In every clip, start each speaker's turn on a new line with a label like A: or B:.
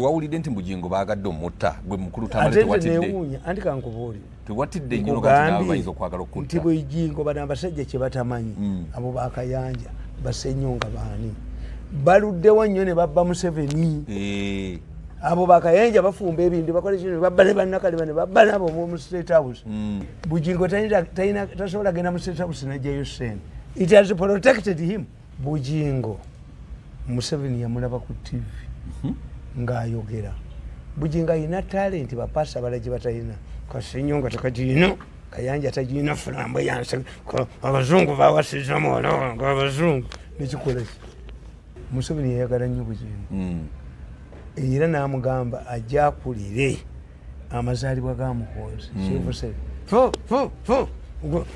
A: bwawulidde nti Bugingo baagadde omutta gwe mukulu tamale tewatidde
B: anti kankubuulire
A: tewatidde nnyo nga bayinza okwagala okutta
B: nti Bugingo bano abasajja kye batamanyi abo bakayanja basenyonga baani baluddewo nnyo ne babba Museveni abo bakayanja bafumba ebintu bakola kino babba ne bannakale bane babba nabo mu State House Bugingo tasobola genda mu State House najjayo ssente. It has protected him. Bugingo Museveni yamulaba ku TV ng'ayogera. Bugingo alina talenti bapasa balagi batalina kasenyonga takagino kayanja tagina fulambwe yanse abazungu bawasiza mwana ng'abazungu nekikola ki Museveni yayagala nnyo Bugingo era n'amugamba ajja akulire amazaalibwa ga Muhoozi kyevuse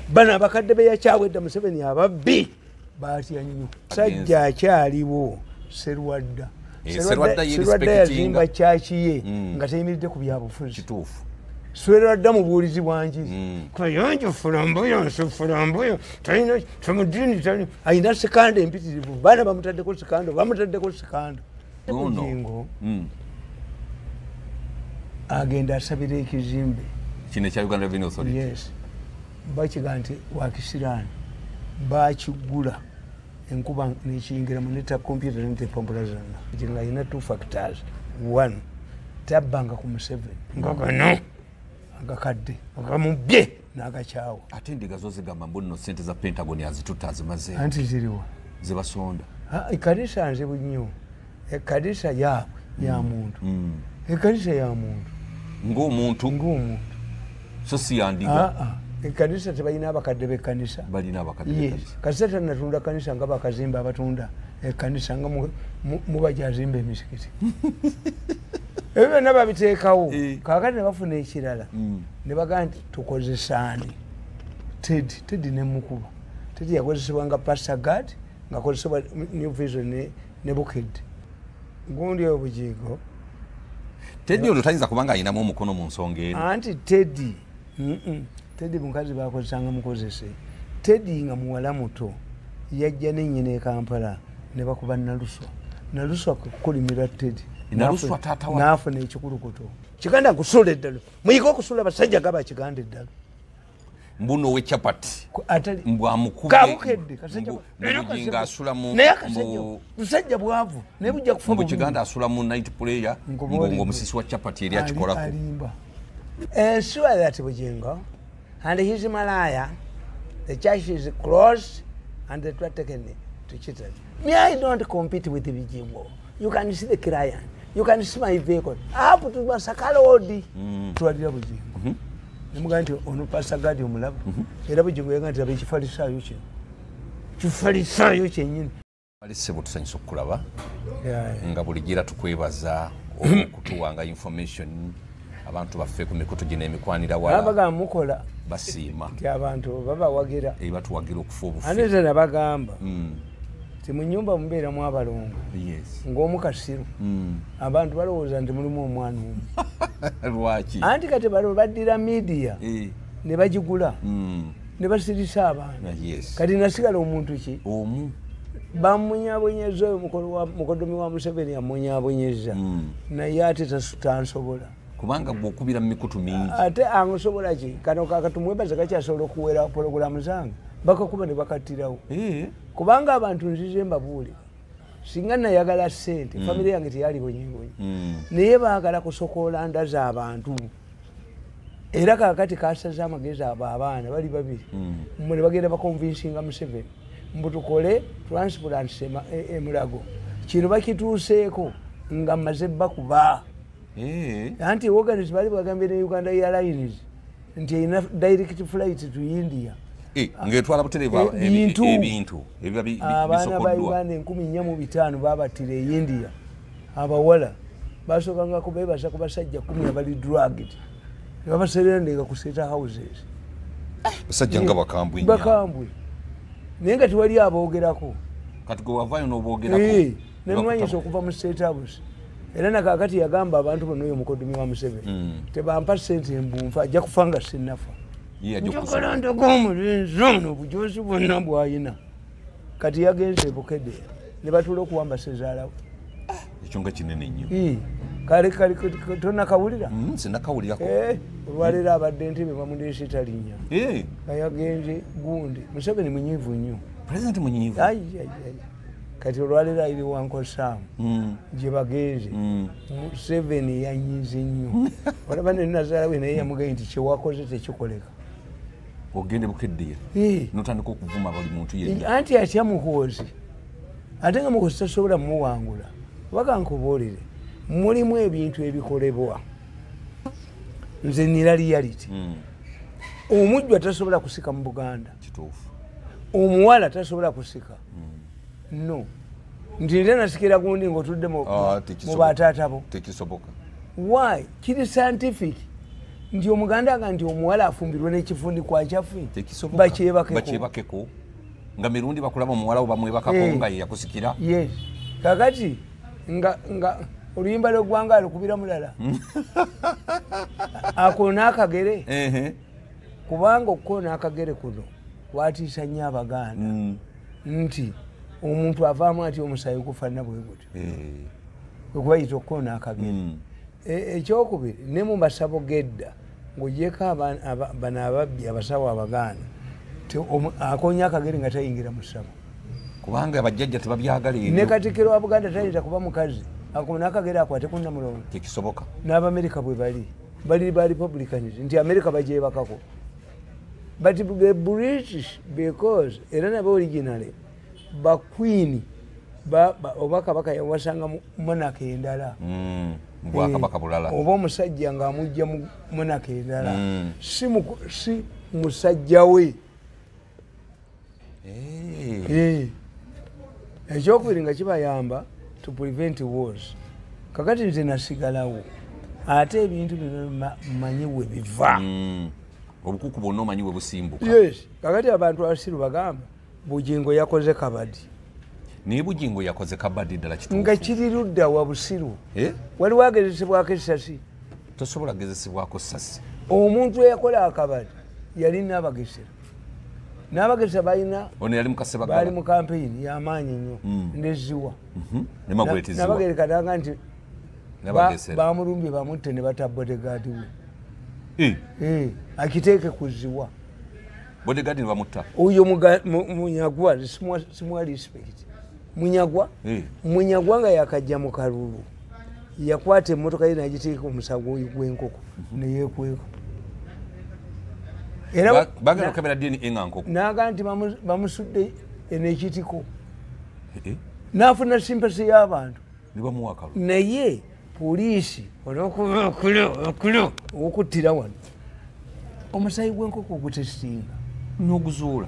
B: bano abakadde be yakyawedda Museveni ababbi batya nnyo sajja akyaliwo Serwadda yazimba kyaki ye nga tayimiridde ku byabufuzi
A: kituufu
B: Serwadda mubuulizi bwanjiri kayanja fulambuyo nsufulambuyo talina tamudini talina ayina sekanda empitirivu baana bamutaddeko sekando Bugingo agenda asabira ekizimbe
A: kino ekya Uganda Revenue Authority
B: bakiga nti wakisiraani bakigula enkuba nekiyingiramu neta computer netepampola zonna nga alina 2 factors. 1 tabbanga ku Museveni nga gano agakadde agamubye n'agakyawa
A: ate endiga zo zigamba mbuno ssente za Pentagon azitutta azimaze
B: anti ziriwa
A: zebasonda
B: ekanisa nzibu nnyo ekanisa ya muntu ekanisa ya muntu ng'omuntu so si yandiga ekanisa tebalina abakadde b'ekkanisa
A: balina abakadde b'ekkanisa
B: kasita tanatunda kanisa nga bakazimba abatunda ekkanisa nga mubajazimba emisikiti ebyo byonna babiteekawo kaakati ne bafuna ekirala ne bagamba nti tukozesaani Teddy ne mukuba Teddy yakozesebwa nga Pastor Gad ng'akozesebwa New Vision ne Bukedde gundi oyo Bugingo
A: Teddy ono tayinza kubanga ayinamu omukono mu nsonga eno
B: anti Teddy mukazi bakozesanga mukozese Teddy nga muwala muto yajja n'ennyina e Kampala ne bakuba Naluswa kukulimira Teddy n'afuna ekikulukuto kiganda nkusula eddalo muyiga okusula abasajja gaba kiganda eddalo
A: mbuno ow'ekyapati
B: kabukedde musajja bwavu naye bujja kufa
A: kiganda asula mu night prayer ng'omusisi wa kyapati eri akikolako
B: alimba ensure that Bugingo and his malaya the church is closed and they were taken to Chitral. Me, I don't compete with Bugingo. You can see the client. You can see my vehicle. I have to Masakala Odi to a Bugingo. I'm going to on Pastor Gadi Mulab. Era Bugingo yanga nti abekifalisa yuche. Kifalisa yuche nyini.
A: Alisebo tusanyisa okulaba. Nga buligira tukwebaza okutuwanga information abantu baffe ku mikutu gino emikwanira wala.
B: Abaga mukola
A: basiima.
B: Ki abantu baba wagira.
A: Batuwagira okufa obufi.
B: Aneze nabagamba. Ti mu nyumba mubeera mu abalongo.
A: Yes.
B: Ng'omu kasiru. Abantu balowooza nti mulimu omwana omu.
A: Lwaki?
B: Anti kati balo baddira media. Ne bagigula. Ne basirisa abantu.
A: Yes.
B: Kati nasigala omuntu ki?
A: Omu.
B: Bamunyabonyeza oyo mukodomi wa Museveni amunyabonyeza. Naye ate tansobola.
A: Kubanga bw'okubira mu mikutu mingi.
B: Ate ansobola ki? Kano katumwebaza kakyasobola okuwera pologulamu zange. Bakakuba ne bakattirawo. Kubanga abantu nzize mbabuule singa nayagala ssente famire yange teyali bonyingonyi naye baagala kusokoola ndaza abantu era kaakati kasaza amagezi abo abaana bali babiri mmwe ne bagenda bakonvinsinga Museveni mbutukole transplant emulago kino bakituuseeko nga mmaze bakuba anti organism bali bagambye ne Uganda Airlines nti erina direct flight to India
A: ngetwala butereeva ebintu
B: abaana ba Uganda 1405 babattira e India abawala basookanga kubeebasa ku basajja 10 abali drugged ne babaserendeka ku state houses
A: basajja nga bakambwe
B: naye nga tiwali aboogerako
A: kati gwe wavaayo n'oboogerako
B: nemwanyisa okuva mu state house era nakaakati yagamba abantu bonna oyo mukodomi wa Museveni tebampa ssente embunfa ajja kufa nga sinnafa njagala ndag'omulenzi ono obujozi bwonna bw'ayina kati yagenze e Bukedde ne batuula okuwamba sezaalawe
A: ekyo nga kinene nnyo
B: kale tonakawulira
A: sinakawulirako
B: olwaleero abadde ntebe bamuleese talinya yagenze gundi Museveni munyiivu nnyo
A: president munyiivu
B: kati olwaleero ayiri wankosaamu gye bagenze Museveni yanyize nnyo olaba ne nazaalawe naye yamugaye nti kyewakoze tekikoleka
A: ogende bukeddeera notandika okuvuma buli muntu yenna
B: anti atya muhoozi ate nga muhoozi tasobola mumuwangula obaga nkubuulire mulimu ebintu ebikolebwa nze nira reality omujjwa tasobola kusika mu Buganda
A: kituufu
B: omuwala tasobola kusika no nti nte nasikira gundi ngaotudde mu bataata bo
A: tekisoboka
B: why kiri scientific nti omuganda aga nti omuwala afumbirwe n'ekifundi kwakyaffe
A: bakyebakeko nga mirundi bakulaba omuwala wo bamwebakako nga yeyakusikira
B: yes kakati nga oluyimba lw'eggwanga alukubira mulala akoona akagere kubanga okukoona akagere kuno kwatiisa nnyo Abaganda nti omuntu avaamu ati omusaayi gufaanana bwe gutyo wekubayita okukoona akagere ekyokubiri ne mu basabo gedda ng'ogyeko bano ababbi abasawo Abaganda akonya akagere nga tayingira mu ssabo
A: kubanga abajjajja tebabyagala ebyo
B: ne Katikkiro wa Buganda tayinza kuba mukazi akoona akagere akwate ku Namulondo
A: tekisoboka
B: n'Abamerika bwe bali ba Republicans nti Amerika bagyebakako but the British because era nabo originally ba queen oba kabaka yawasanga monarchy endala
A: bwakabaka bulala
B: oba omusajja ng'amujja mu monarchy endala si musajja we ekyokubiri nga kibayamba to prevent wars kakati nze nasigalawo ate ebintu bino manyi we biva
A: obukuku bwonna omanyi we busimbuka
B: yes kakati abantu abasiru bagamba Bugingo yakoze kabadi
A: naye Bugingo yakoze kabadi ddala kituufu
B: nga kiri ludda wa busiru waliwo agezesebwako essasi
A: tosobola kugezesebwako ssasi
B: omuntu eyakola akabadi yali n'abagesera n'abagesera balina
A: ono yali mukasebagala
B: bali mu kampeyini y'amaanyi nnyo neziwa
A: nemagerekatanga
B: nti bamulumbye bamutte ne bata bodegaadi we akiteeke ku ziwa
A: bodegaadi ne bamutta
B: oyo munyagwa simuwa respect munyagwa nga yakajja mu kalulu yakwata emmotoka ye nagiteeka omusago gw'enkoko neyekweko
A: era bagenda okukebera dini nga nkoko
B: naga nti bamusudde n'ekitiko n'afuna simpasi y'abantu naye poliisi olwokulo okuttira wano omusayi gw'enkoko ogutesitinga
A: n'oguzuula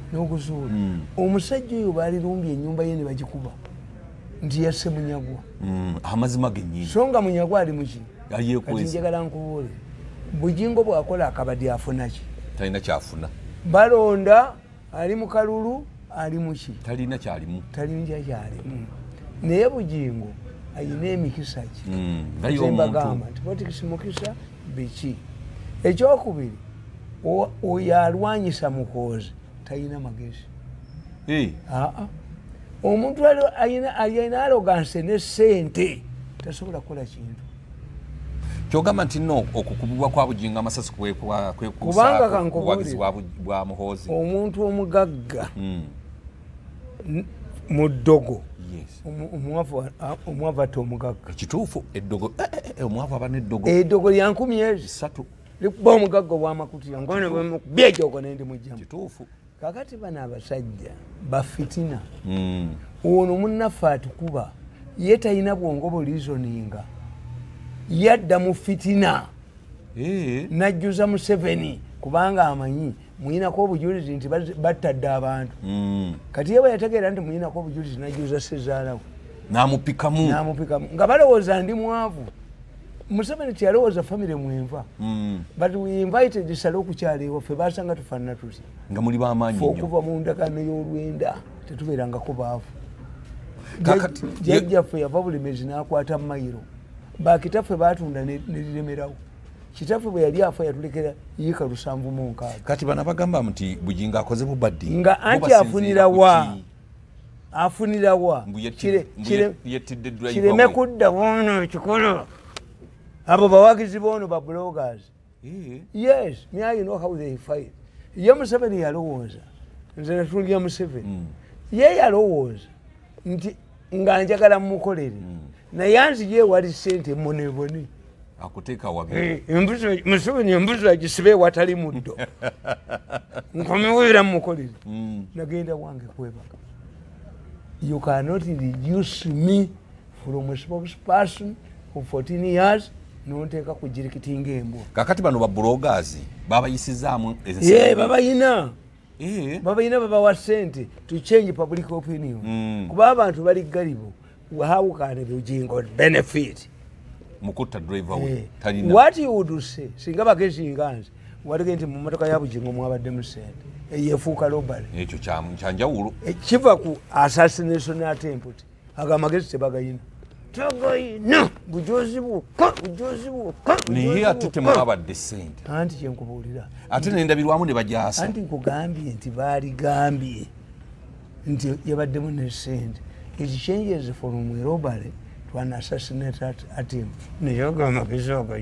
B: omusajja oyo baalirumbye ennyumba ye ne bagikuba nti yasse munyagwa
A: amazima gennyini
B: so nga munyagwa ali muki kati njagala nkubuule Bugingo bw'akola akabadi afunaki
A: talina kyafuna
B: balonda ali mu kalulu ali muki
A: talina kyalimu
B: naye Bugingo ayina emikisa ki mbagamba nti politikisi mukisa biki ekyokubiri oyo alwanyisa mukozi talina magezi omuntu alina aloganse ne ssente tasobola kukola kintu
A: kyogamba nti no okukubibwa kwa Bugingo amasasi
B: kubanga kankubuulire
A: bwa muhoozi
B: omuntu omugagga mu ddogo omwavu ate omugagga
A: kituufu eddogo omwavu aba n'eddogo
B: eddogo lya 3 likuba omugagga obwamakutira byekyoko nendi mujjamu
A: kituufu
B: kakati bano abasajja bafitina ono munnaffe atukuba ye talina bwongo buliizoninga yadda mu fitina najjuza Museveni kubanga amanyi muyinako obujulizi nti battadde abantu kati ye bwe yategeera nti muyinako obujulizi najjuza sezaalawo
A: n'amupikamu
B: nga balowooza ndi mwavu Museveni tiyalowooza famire mwenva but we invited Salo okukyala ewaffe basanga tufaanana tuti
A: nga muli b'amaanyi nnyo
B: okuva mu ndagaano y'olwenda tetubeerangako baavu jjajjaffe yava bulemezi n'akwata mayiro bakitaffe baatunda neriremerawo kitaffe bwe yali afa yatulekera yiika 706
A: kati bano bagamba nti Bugingo akoze bubaddi
B: nga anti afunirawa kireme kudda wono ekikolo abo bawagizi bono ba bloggers. Yes, me I know how they fight. Ye Museveni yalowooza nze natulya Museveni ye yalowooza nti nga njagala mukolere naye anzije wali sente moneboni
A: akuteeka wabi
B: Museveni embuzi agisibe watali muddo nkomeweera mukolere nagenda wange kwebaka. You cannot reduce me from a spokesperson for 14 years nonteeka kujirikitinga embwa.
A: Kakati bano ba bloggers babayisizaamu
B: babayina babawa sente to change public opinion kuba abantu bali galibo how can the jingo benefit
A: mukutta driver
B: what you would say singa bagezi nganze walige nti mu motoka ya bujingo mwabadde mu sente yefuuka lobale
A: ekyo kyanjawulo
B: kiva ku assassination attempt agamagezi tebagayina no bujozi bwokka
A: niye ate temwabadde sente
B: anti kyenkubuulira
A: ate nendabirwamu ne bajaasa
B: anti nkugambye nti baaligambye nti yabaddemu ne sente it changes from robbery to an assassinate attempt neyoga amagezi ago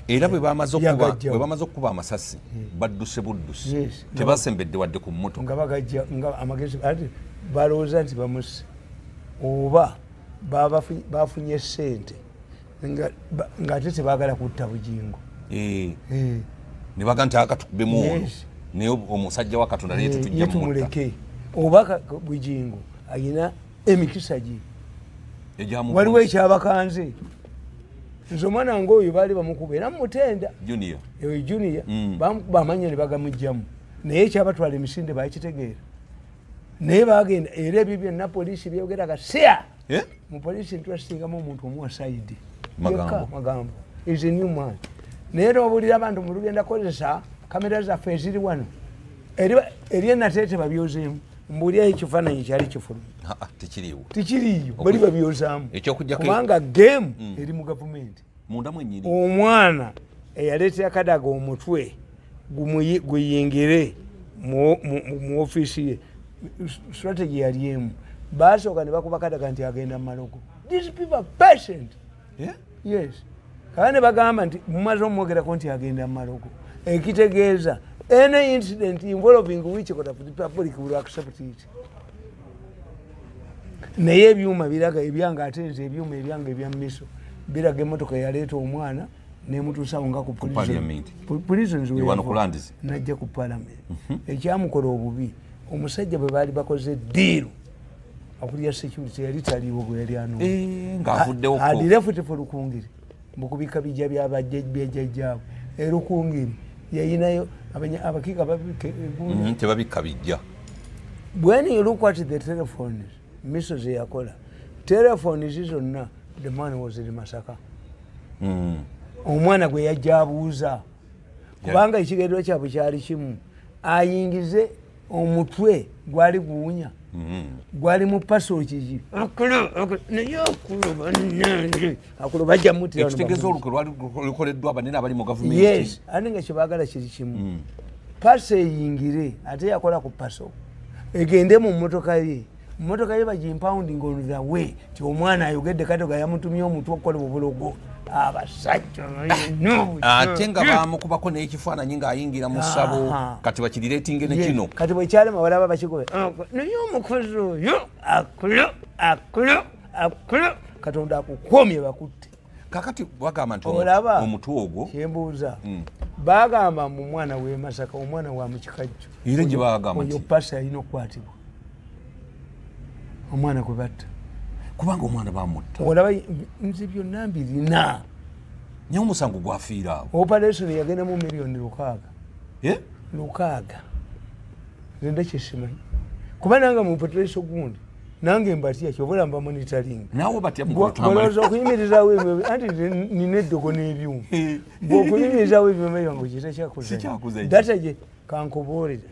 A: era bwe bamaze okukuba amasasi badduse buddusi tebasembedde wadde ku mmoto
B: nga bagajja nga amagezi ati balowooza nti bamusse oba bafunye sente nga ate tebaagala kutta bujingo
A: ne baga nti akatukubemu ono naye omusajja wa Katonda naye tetujja
B: tumuleke oba bujingo ayina emikisa gye waliwo ekyabakanze nze omwana ngaoyo baali bamukuba era mutenda junior bamukuba amanya ne bagamugjamu naye ekyabatwala emisinde bakitegeera naye bagenda era ebyo byonna poliisi byogeraga siya mu poliisi ntwasingamu omuntu omuwa saidi magambo is a new man naye nobulira abantu mulugenda kozesa kamera zaffe eziri wano eri enateete babyozeemu mbuulira ekifaananyi kyali kifulumye tikiriyo bali babyozaamu kubanga game eri mu gavumenti omwana eyaleetera kadaga omutwe guyingire mu ofiisi ye strategy yali emu basooka ne bakuba kadaga nti agenda mu malogo. These people are patient. Yes kale ne bagamba nti mumaze omwogerako nti agenda mu malogo ekitegeeza any incident involving which the public will accept it. Naye ebyuma biraga ebyanga ate nze ebyuma ebyanga ebya miso biraga emmotoka yaleeta omwana nemutuusawo nga ku prisons najja ku parliament ekyamukola obubi omusajja bwe baali bakoze diiru akulya security yali taliiwo gwe yali
A: anoowa
B: adirefute Lukungiri mukubika bijja byabajjajjaabwe Lukungiri yayinayo abakiika
A: tebabikka bijja.
B: When you look at the telephones miso ze yakola telephones zonna the man was in Masaka omwana gwe yajja abuuza kubanga ekigendero kyabwe kyali kimu ayingize omutwe gwali guwunya gwali mu paso kiki akulo bajja mutira
A: ekitegeeza olukwe lukoleddwa abanene abali mu gavumenti.
B: Yes ate nga kyebaagala kiri kimu paso eyingire ate yakola ku paso egende mu mmotoka ye bagimpounding on the way ti omwana ayogedde Kadoga yamutumye omutwe okukola obulogo abasajja
A: ate nga bamukubako n'ekifaananyi ng'ayingira mu ssabo kati bakirireetinge ne kino
B: kati bwe kyalema balaba bakikobe naye omukozi oyo akulo Katonda akukomye bakutte.
A: kakati bagamba nti omutwe ogwo
B: kyembuuza bagamba mu mwana w'e Masaka omwana wa mukikajjo
A: era gye bagamba nti
B: oyo pasi alina okukwatibwa omwana gwe batta
A: kubanga omwana bamutta
B: olaba nze byonna mbirina
A: naye omusango gwafiira awo
B: operation yagenda mu miliyoni 6 nze kyesimanyi kuba nange mu petrolesho gundi nange mbatya kyobula mba monitoring
A: nawe batya
B: boloza okuyimirizawo ebyo anti nina eddogo n'ebyuma bw'okuyimirizawo ebyuma ebyo ngo kitakyakuza data gye kankubuulire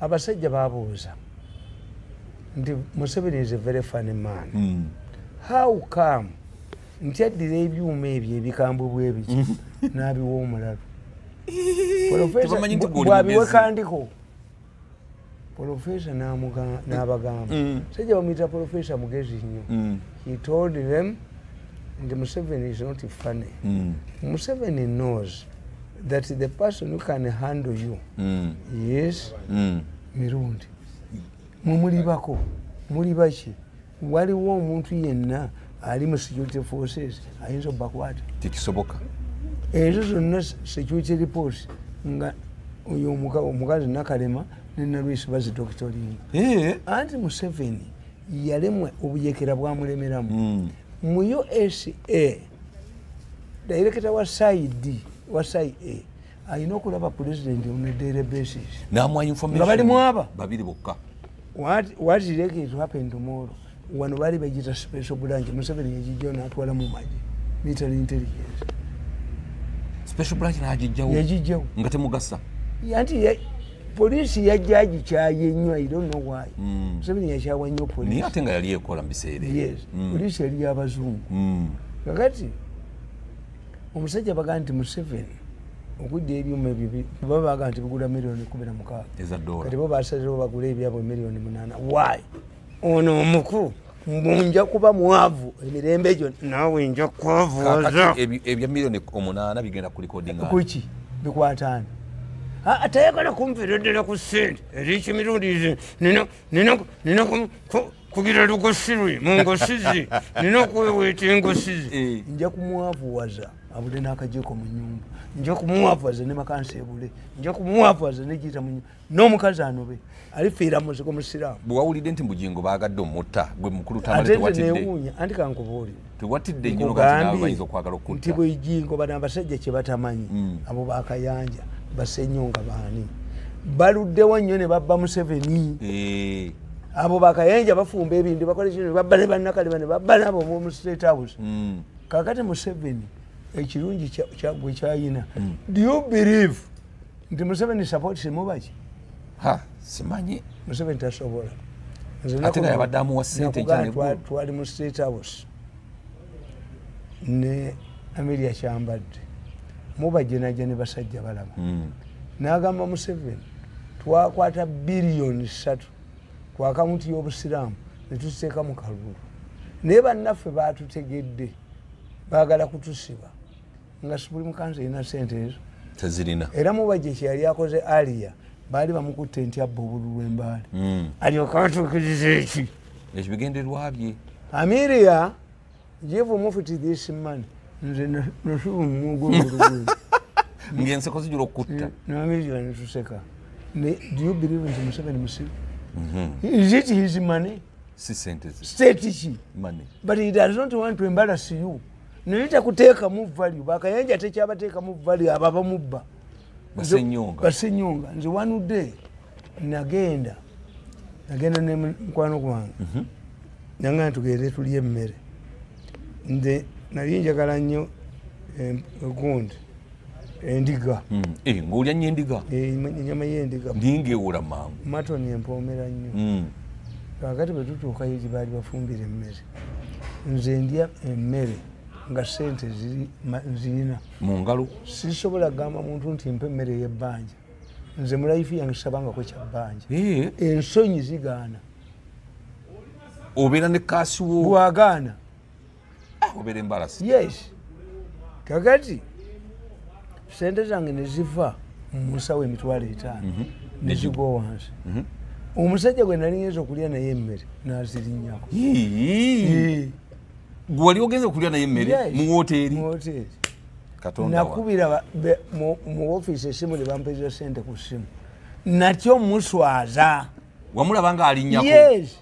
B: abasajja babuuza nti Museveni is a very funny man. How come nti addira ebyuma ebyo ebikambwe bwebiki n'abiwa omulalu bwabiwekandiko Professor n'abagamba sajja bamuyita Professor mugezi nnyo. He told them nti Museveni is not funny. Museveni knows that the person who can handle you is Mirundi. Mumulibako muli baki waliwo omuntu yenna ali mu security forces ayinza obbakwata
A: tekisoboka
B: ezo zonna security reports nga oyo omukazi Nakalema ne Nalwisi bazidokitolinga anti Museveni yalemwe obuyekera bwamulemeramu mu USA director wa side alina okulaba president on a daily basis
A: namwa information
B: nga bali mwaba
A: babiri bokka.
B: What is likely to happen tomorrow? When bali bagita special branch Museveni yajijja n'atwala mu maji military intelligence.
A: Special branch n'ajijjawo
B: yajijjawo
A: nga temugassa
B: anti police yajjaji kyaye nnyo I don't know why. Museveni yakyawa nnyo police
A: naye ate nga yali ekola mu biseera
B: yes police yali y'abazungu kakati omusajja baga nti Museveni okudda ebyuma ebyo baba baga nti bigula miliyoni 16
A: $1
B: kati bo basazeewo bagula ebyabwe miliyoni 8 why ono omuku mbunja kuba mwavu emirembe egyo naawe nja kwavuza
A: ebya miliyoni 8 bigenda ku recording
B: kuki bikwatana atayagala kumvira ddala ku ssente eriki mirundi nina kugira lugosirwe mu ngosizi nina okweweeta engosizi nja kumwavuwaza abule n'akajeeko mu nyumba nja kumwavuwaza ne makansi ebule nja kumwavuwaza negiyita mu nyumba n'omukazi anobe alifiira muzigo musiraamu
A: bwewawulidde nti Bujingo baagadde omutta gwe mukulu tamale tewatidde
B: newuunya anti kankubuulire
A: tewatidde nnyo nga bayinza okwagala okutta
B: nti Bujingo bano abasajja kye batamanyi abo bakayanja basenyonga baani baluddewo nnyo ne babba Museveni abo bakayanja bafumba ebintu bakola kino babba ne bannakalema ne babba nabo mu State House kakati Museveni ekirungi gwe kyayina do you believe nti Museveni support simubaki
A: simanyi
B: Museveni tasobola
A: ate nga yabadde amuwa ssente
B: twali mu State House ne Amelia Kyambadde mubajje ne basajja balaba n'agamba Museveni twakwata biliyoni 3 ku akaunti y'obusiraamu ne tuziteeka mu kalulu naye bannaffe baatutegedde baagala kutusiba nga Supreme Council erina ssente ezo
A: tezirina
B: era mubajje kyeyali akoze aliya baali bamukutte nti abba obululu embaale alyoka atuukiriza eki
A: ekibigenderwa bye
B: Amelia give Mufti this money nze nasuba mumugo obululu
A: ng'enseko zijula okutta
B: n'Amelia ne tuseka do you believe nti Museveni musiru is it his money
A: si sente
B: state ki
A: money
B: but he does not want to embarrass you nilita kuteeka mu value bakayanja tekyabateeka mu value aba bamubba basenyonga nze one day nagenda ne mukwano gwange nanga tugende tulye emmere nze nali njagala nnyo egundi endiga
A: ng'olya nnyo endiga
B: ennyama y'endiga
A: ningeewola mangu
B: matoni empoomera nnyo kakati bwe tutuukayo gye baali bafumbira emmere nze ndya emmere nga ssente nzirina
A: mu ngalo
B: sisobola kugamba muntu nti mpa emmere ey'ebbanja nze mu life yange sabangako kya bbanja ensonyi zigaana
A: obeera ne kaasi wo
B: bwagaana
A: obeera embalasi
B: yes kakati sente zange ne ziva mu nsawo emitwalo 5 ne zigwa wansi omusajja gwe nali ngenza okulya naye emmere n'azirinnyako
A: gwe wali ogenza okulya naye emmere mu woteeri
B: nakubira mu ofiisi esimu ne bampeza sente ku ssimu nakyo muswaza
A: wamulaba nga alinnyako
B: yes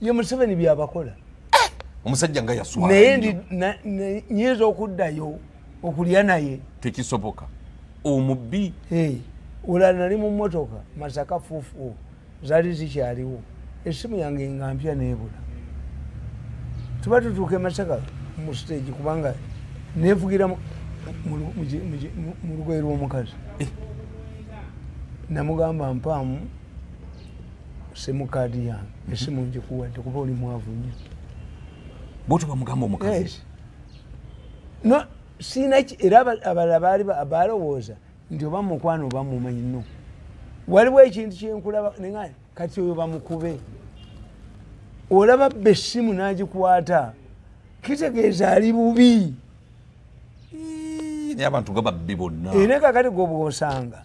B: ye Museveni byabakola
A: omusajja nga yaswala
B: naye nyinza okuddayo okulya naye
A: tekisoboka omubbi
B: olala nali mu mmotoka Masaka fufu zaali zikyaliwo essimu yange nga mpya neebula tuba tutuuka e Masaka mu stage kubanga neevugira mu lugoye lw'omukazi namugamba mpaamu simukaadi yange essimu njikuwadde kuba oli mwavu nnyo
A: bwotyo bamugamba omukazi
B: no sinaki era abalala baali balowooza nti oba mukwano oba mumanyi no waliwo ekintu kyenkulaba nenga kati oyo bamukube olaba bba essimu n'agikwata kitegeeza ali bubi
A: naye abantu nga babbi bonna
B: era kakati gobwosanga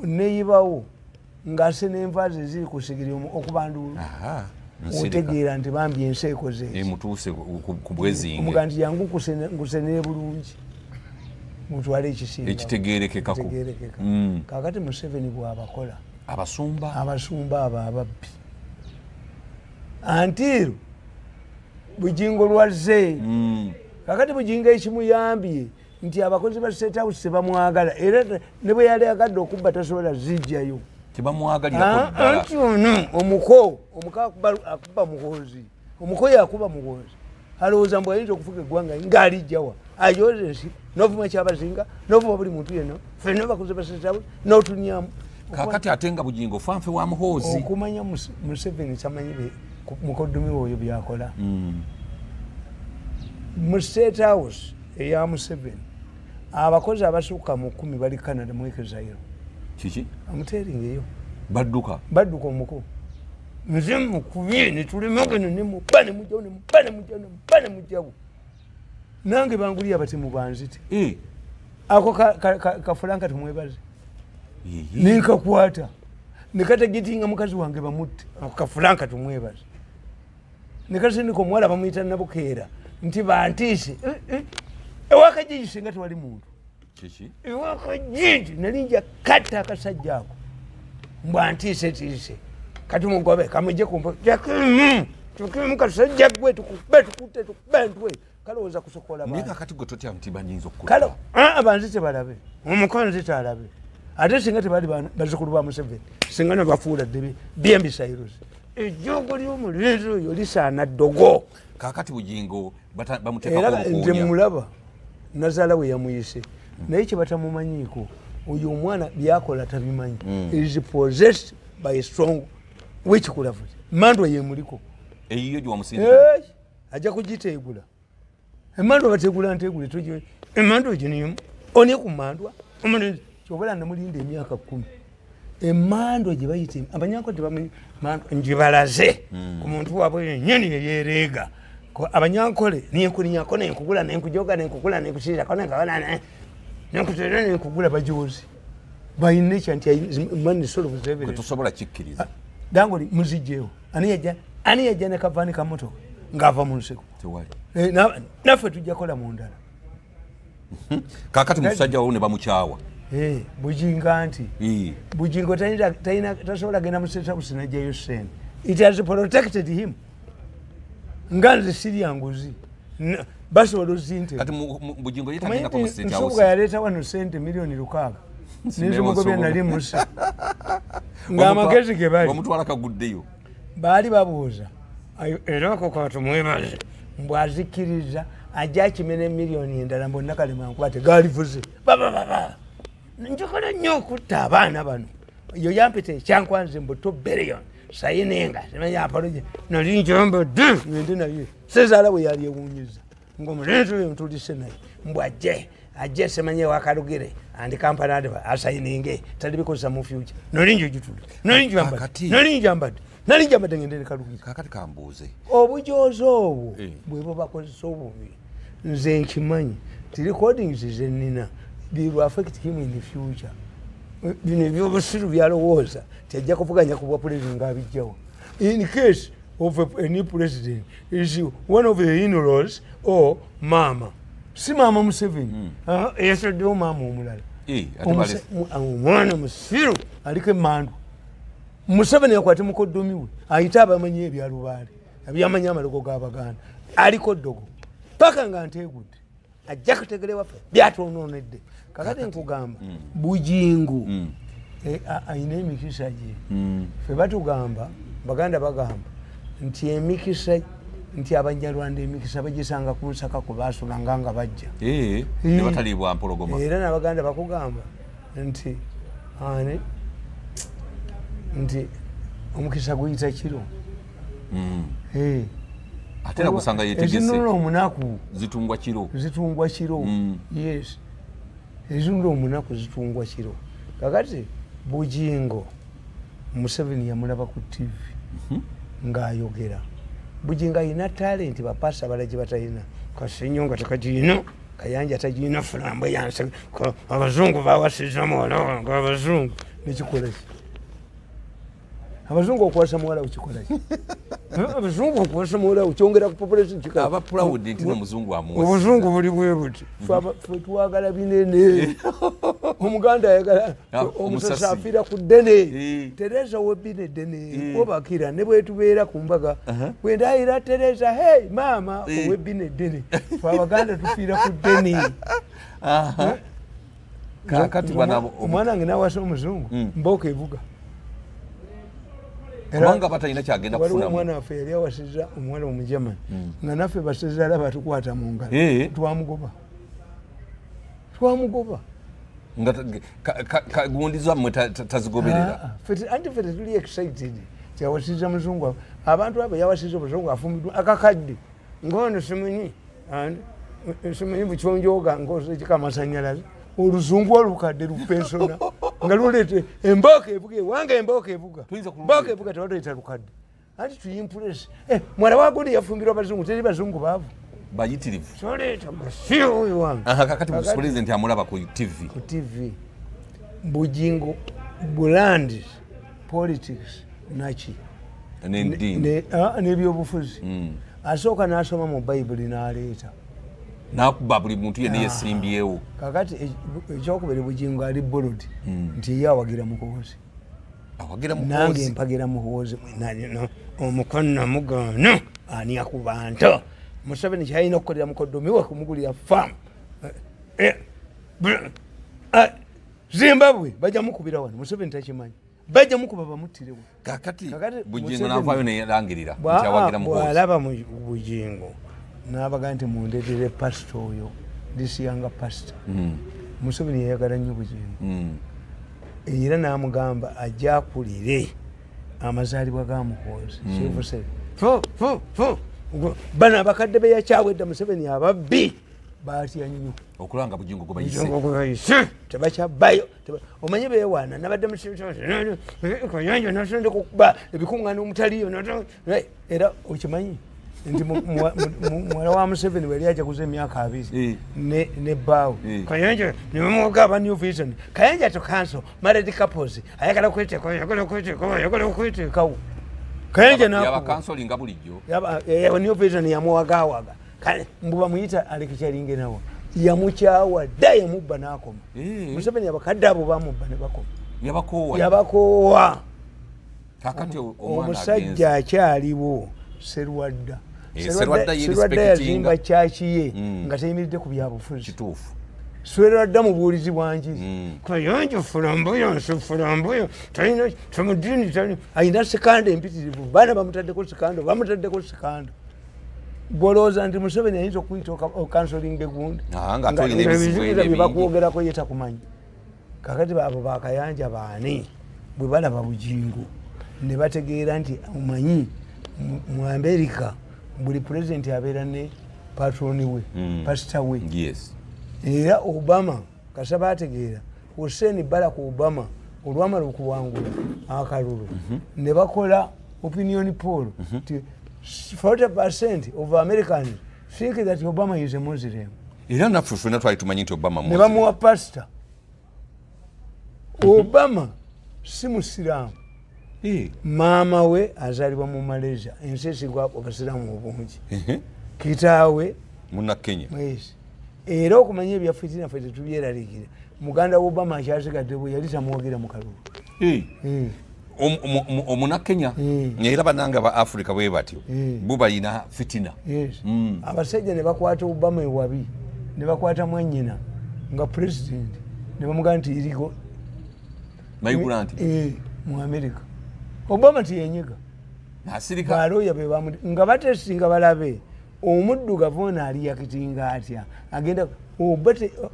B: neyibawo ng'ase n'enva ze ziri ku sigiri okubanduula otegeera nti bambi ensi ekoze
A: mutuuse ku bwezinge
B: omuga nti yangu ngusenere bulungi mutwale ekisinga
A: ekitegeerekekako
B: kakati Museveni bw'abakola
A: abasumba
B: abo ababbi antiiro Bujingo lwazze kakati Bujingo ekimuyambye nti abakozi ba State House tebamwagala era ne bwe yali agadde okubba tasobola zijjayo
A: tebamwagalira
B: anti ono omuko akuba muhoozi omuko yakuba muhoozi alowooza mbu ayinza okufuga eggwanga ng'alijjawa ayoza ensi n'ovuma kyabazinga n'ovuma buli muntu yenna ffenna abakozi ba State House n'otunyamu
A: kakati ate nga Bujingo fanfe wa muhoozi
B: okumanya Museveni kyamanyire mukoddomi oyo byakola mu State House eya Museveni abakozi abasukka mu 10 bali Canada mwekezayo
A: kiki
B: amuteringeyo
A: badduka
B: omuko nze mukubye netulemagana nemubane mujane mujabu nange banguli abatimu banzite ako kafulanka tumwebaze ninkakwata nekatagitinga mukazi wange bamutte ako kafulanka tumwebaze nekasindika omuwala bamuyita Nabukeera nti bantiise ewakajiji nga tewali muntu ewakajiji nalinja katta akasajja ako mbwantiise kati mugobe kamuje kumpo tukimu kasajja gwe tukutte tukubentwe kalowooza kusokola
A: mbika kati gwe totya mtiba nyinzo kukula
B: kalo abanzite balabe omukonzi talabe ate singa tebali bazukulu ba Museveni singa nabafuula ddebi byembisairuzi ejjogo ly'omulenzi oyo lisaana ddogo
A: kakati Bujingo bamuteekako
B: nze mulaba nazaala we yamuyise naye kye batamumanyiiko oyo omwana byakola tabimanyi is possessed by a strong witchcraft mandwa yemuliko
A: eyiyo gyewamusindika
B: ajja kugiteegula emandwa bateegula nteegule togiwe emandwa egyo niyo oni ku mandwa omulenzi kyobala namulinda emyaka 10 emandwa gye bayita abanyanko tebamanyi njibalaze ku muntu waabwe yennyini yeyereega abanyankole nenkulinyako nenkugula nenkujoga nenkugula nenkusiirako nenkutera nenkugula bajozi bayina ekya nti manisolobuzeebere
A: tosobola kikkiriza
B: dangoli muzijjeewo ani yajja ne kavaani kamotoka ng'ava mu nseko naffe tujja kola mu ndala
A: kakati musajja wawo ne bamukyawa
B: Bujinga nti Bujingo tasobola genda mu State House najjayo ssente it has protected him nganze sirya nguzi basobola ozinte
A: kati Bujingo yetagenda ku State House
B: nsubuga yaleeta wano ssente milioni 600 n'ezimugobya nali musa ng'amagezi ge bali
A: bamutwala kaguddeyo
B: baali babuuza era ako katumwebaze mbw azikkiriza ajja akimena emiliyoni endala mbonna kalemankuba tegalivuze njokola nnyo okutta abaana bano yo yampita ekyankwanze mbu 2 billion sayinenga semanya apoloje nali njombe ngende naye sezaala bwe yali ewunyiza ng'omulenzi oyo ntulise naye mbw ajje semanye wakalugire andi kampani adva asayinenge talibikoza mu future nolinjo gituli nalinjambadde ngende nekalugire
A: kakati kambuuze
B: obujozi obwo bwebo bakozesa obubi nze nkimanyi ti recordings zenina they will affect him in the future bino ebyobusiru byalowooza tiajja kuvuganya ku bwa president ng'abijjawo in case of a new president is one of the in-laws or mama si mama Museveni eyasoddewo maama omulala omwana musiru aliko emmandu Museveni yakwate mukoddomi we ayite abamanyi ebyalubaale ebyamanyi amalogo g'Abaganda aliko ddogo paka nga nteegudde ajja kutegere waffe byatwonoonedde kakati nkugamba Bujingo ayina emikisa gye ffe batugamba Baganda bagamba nti emikisa nti Abanyarwanda emikisa bagisanga ku nsaka ku baasulanga nga bajja
A: ne batalibwa mpologoma
B: era n'Abaganda bakugamba nti omukisa guyita kiro
A: ate nagusanga yetegese
B: ezinula omunaku
A: zitungwa kiro
B: yes ezinula omunaku zitungwa kiro kakati Bujingo Museveni yamulaba ku TV ng'ayogera Bujingo ayina talenti bapasa balagi batalina Kasenyonga takajino Kayanja tajino flambo yanse abazungu bawasiza muwala wange abazungu nikikola ki abazungu okwasa muwala ukikola ki abazungu okwasa muwala ukyongera ku population kika
A: aba proud nti muzungu amuwasa
B: obuzungu buli bwebuti fwe twagala binene omuganda ayagala omusasafira ku ddene Tereza webine ddene wobakira ne bwetubeera ku mbaga bwendayira Tereza hey mama owebine ddene fwe abaganda tufiira ku ddene
A: kakati banabo
B: omwana wange nawasa omuzungu mboka evuga
A: kubanga batalina kyagenda kufuna
B: omwana waffe yali awasiza omuwala omujamani nga naffe basezala batukwata mu ngalo twamugoba
A: nga gundi zammwe tazigoberera
B: anti ffe tetuli excited kyawasiza muzungu abantu abo yawasiza omuzungu afumbidwa akakadde ngono simanyi bukyonjoga ngozekikamasanyalaze oluzungu olukadde lupensona nga lulete emboka evuga ewange emboka evuga mboka evuga tewatoyita lukadde anti tuyimpulesi mwala wagundi yafumbirwa abazungu teri bazungu baavu
A: bayitirivu
B: soleeta masiyo oyo wange
A: kakati president amulaba ku tv bujingo buland politics naki n'ebyobufuzi asooka n'asoma mu bayibuli n'aleeta nakuba buli muntu yenna yesimbyewo
B: kakati ekyokubiri bujingo ali bolodi nti ye awagira mukozi nange mpagira mukozi omukono namugaana ani akuba nto Museveni kyalina okukolera mukoddomi we kumugulira faamu Zimbabwe bajja mukubira wano Museveni takimanyi bajja mukuba bamuttirewo
A: kakati bujingo navaayo neyalangirira nti awagira mukozi
B: bw'alaba mu bujingo n'abaga nti mundeetere pasita oyo disiyanga pasita Museveni yayagala nnyo bujingo era n'amugamba ajja akulire amazaalibwa ga mukozi kivuse bano abakadde be yakyawedda Museveni ababbi batya nnyo
A: okulanga bujingo gwe bayise
B: tebakyabbayo omanyi beewaana nabadde mukayanja nasonde kukuba ebikuŋŋaana omutaliyo era okimanyi nti muwala wa Museveni wali ajaguza emyaka 2 ne bbaawe Kayanja nebamuwoga aba New Vision Kayanja to cancel married couples ayagala okweteekawo Kayanja
A: yabakansolinga bulijjo
B: New Vision yamuwagaawaga mbuba muyita alekikyalinge nawo yamukyawa dda yamubba n'akoma Museveni abakadde abo bamubba ne bakoma yabakoowa
A: kakati
B: omusajja akyaliwo Serwadda yazimba kyaki ye nga teyimiridde ku byabufuzi
A: kituufu
B: Serwadda mubuulizi bwangi Kayanja fulambuyo talina temudiini ayina sekanda empitirivu baana bamutaddeko sekando gwolowooza nti Museveni ayinza okuyita okansolinga egundi ngaebizibiza bye bakwogerako ye takumanyi kakati abo bakayanja baani bwe balaba bujingo ne bategeera nti omanyi mu America buli pulezidenti abeera ne patroni we pasita we era Obama kasaba ategeera Hussein Barack Obama olwamala okuwangula akalulu ne bakola opinion poll 40% of Americans think that Obama is a Muslim.
A: Era naffe ffenna twali tumanyi nti Obama
B: ne bamuwa pasita Obama si musiraamu maama we azaalibwa mu Malaysia ensi esigwa abasiraamu obungi kitaawe
A: munnakenya
B: era okumanya ebyaffe tinaffe tetubyeraliikire muganda wa Obama akyasigadde bwe yali tamuwagira mu kalulu
A: omunakenya era bananga ba Africa bwe batyo bo balina fitina
B: abasajja ne bakwata Obama ewabi ne bakwata mwannyina nga president ne bamugamba nti irigo
A: mayigulanti
B: mu America Obama tiyenyiga
A: asirika
B: baloya be bamu nga batesinga balabe omuddugavu ono ali yakitinga atya agenda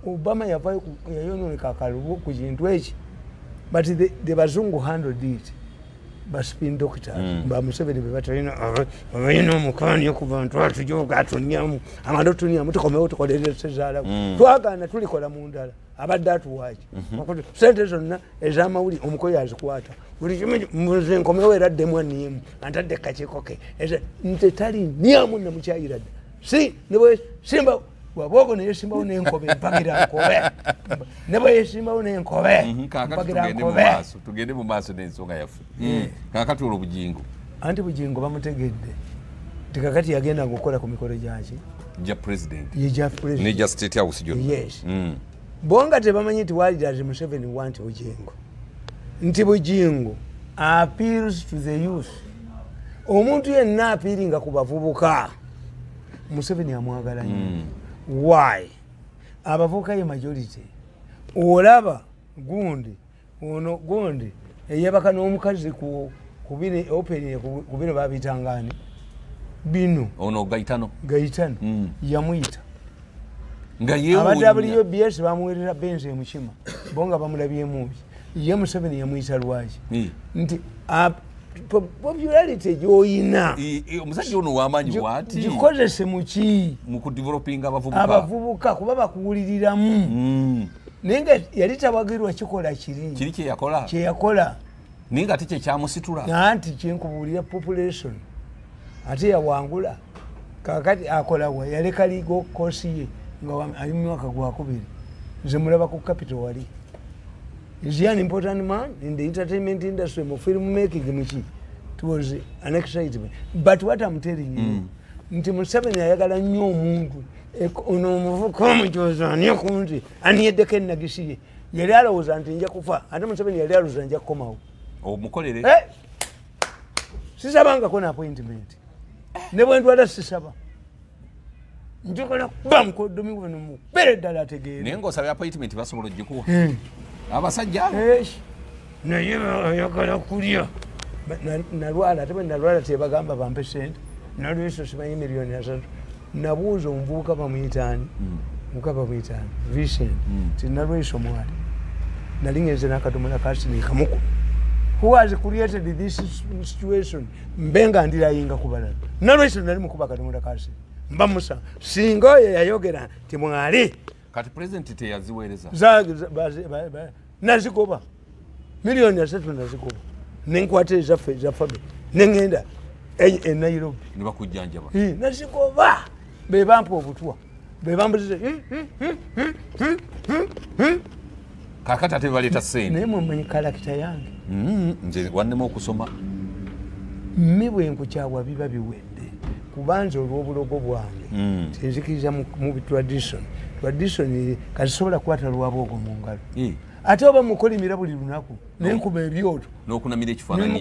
B: Obama yayononeka akalubu ku kintu eki but the bazungu handled it baspin doctors ba Museveni be batalina abayina omukani ku bantu atujoga atunyamu amandotunyamu tukomewo tukolere sezaala twagana tulikola mu ndala abadde atuwaki sente zonna ez'amawuli omukoyo azikwata buli kimu muze nkomewo era ddemu aniimu antadde kakiiko ke nte tali nyamu namukyayira dda si nebo simba waboko ne simba une nkobe mpagira nkobe nebo simba une nkobe
A: mpagira nkobe tugende mu maso n'ensonga yafu kakati olobujingo
B: anti bujingo bamutegedde tikakati yagenda gukola ku mikolo gyaki
A: ja president
B: ne
A: ja state house jo
B: yes bonga tebamanyi nti walidazi Museveni wanti bujingo nti bujingo appeals to the youth omuntu yenna apiringa ku bavubuka Museveni amwagala nnyo why abavubuka ye majority olaba gundi ono gundi eyabaka n'omukazi ku bine open ku bino babitangani bino
A: ono gaitano
B: yamuyita
A: nga yewe
B: abadde WBS bamuwerera benze mukima bonga bamulabye mubi ye Museveni yamuyita lwaji nti popularity joyina
A: omusajja ono wamanyi wati
B: gikozese muki
A: mu ku developing
B: abavubuka kuba bakuwuliriramu nenga yali tabagirwa kikola kiri kye yakola
A: ninga ate kyamusitula
B: anti kyenkubuulira population ate yawangula kakati akola wa yaleka ligo kosi ye nga ali mu mwaka gwakubiri nze mulaba ku capital wali is an important man in the entertainment industry mu film making muki it was an excitement but what I'm telling you nti Museveni ayagala nnyo omuntu ono omuvuka omujoza ani kunti aniyeddeko ennagisiye yali alowooza nti nja kufa ate Museveni yali alowooza nja kukomawo
A: omukolere
B: sisabangako na appointment ne bwe ndwala sisaba njokola kuba mukoddomi wano mukubere ddala ategeere
A: naye ng'osaba appointment basobola ogikuwa abasajja
B: naye ayagala kulya nalwala ate bwe nalwala tebagamba bampe sente nalweso simanyi miliyoni 3 nabuuza omuvubuka bamuyitaani mukaba bamuyitaani Vincent tinalweso mwali nali ngenze n'akadomola kasini kamuku who has created this situation mbenga ndirayinga kubalala nalweso nali mukuba akadomola kasini mba musa singa oyo yayogera nti mwali
A: kati president teyaziweereza
B: nazigoba miliyoni 3 nazigoba nenkwata ezaffe ezaffabe nengenda e Nairobi
A: nibakujjanjaba
B: nazigoba bebampa obutwa bebambulize
A: kakati ate baleeta sente
B: naye mwemanyi kalakita yange
A: nze wannema okusoma
B: mme bwenkukyawa biba biwedde kubanza olw'obulogo bwange tenzikiriza mu tradition kazisobola kukwata lwaboogo mu ngalo ate oba mukolimira buli lunaku nenkuba ebyoto
A: n'okunamira ekifaananyi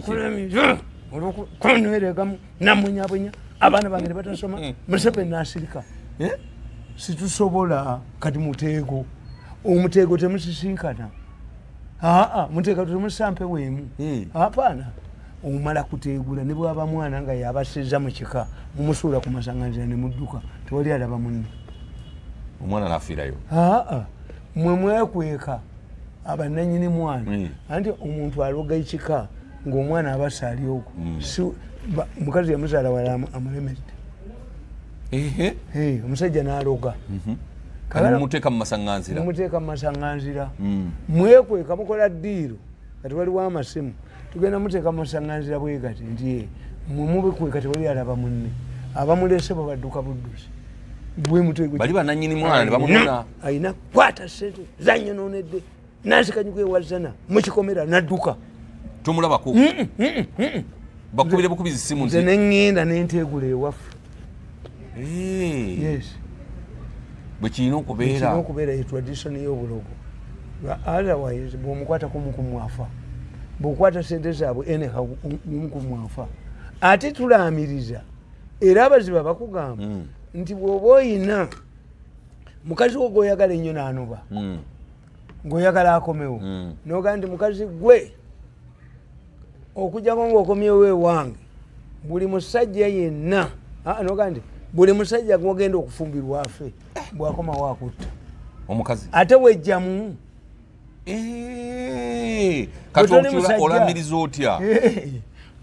B: olwokunyweregamu namunyabunya abaana bange ne batasoma Museveni n'asirika situsobola kati muteego omuteego temusisinkana muteego temusampe weemu apaana omala kuteegula ne bwaba mwana nga yabasizza mu kika mumusuula ku masaŋŋanzira ne mudduka tewali alaba munne
A: omwana nafiirayo
B: mwe mwekweka abannannyini mwana anti omuntu aloga ekika ng'omwana abasa ali okwo mukazi yamuzaala wala amulemedde omusajja n'aloga
A: mumuteeka mu
B: masaŋŋanzira mwekweka mukola ddiiro kati waliwo amasimu tugenda muteeka mu masaŋŋanzira bwe gati nti mumubekweka tewali alaba munne abamulese bwe badduka buddusi
A: bali bananyini mwana ne bamunona
B: ayina kwata sente zanyononedde nasikanyukwewazana mukikomera nadduka
A: tomulabako bakubire bukubizi simu
B: nze neŋŋenda nenteegula ewaffe
A: bwe kirina
B: okubeera etradition y'obulogo otherwise bw'omukwatako mukumwafa bw'okwata sente zaabwe eneha mukumwafa ate tulaamiriza era abaziba bakugamba nti bw'oba oyina mukazi wo gw'oyagala ennyo n'anoba ng'oyagala akomewo noga nti mukazi gwe okujjako ng'okomyewo ewange buli musajja yenna noga nti buli musajja gwogenda okufumbirwa afe bwakomawo akutta
A: omukazi
B: ate wejjamu
A: kati olamiriza otya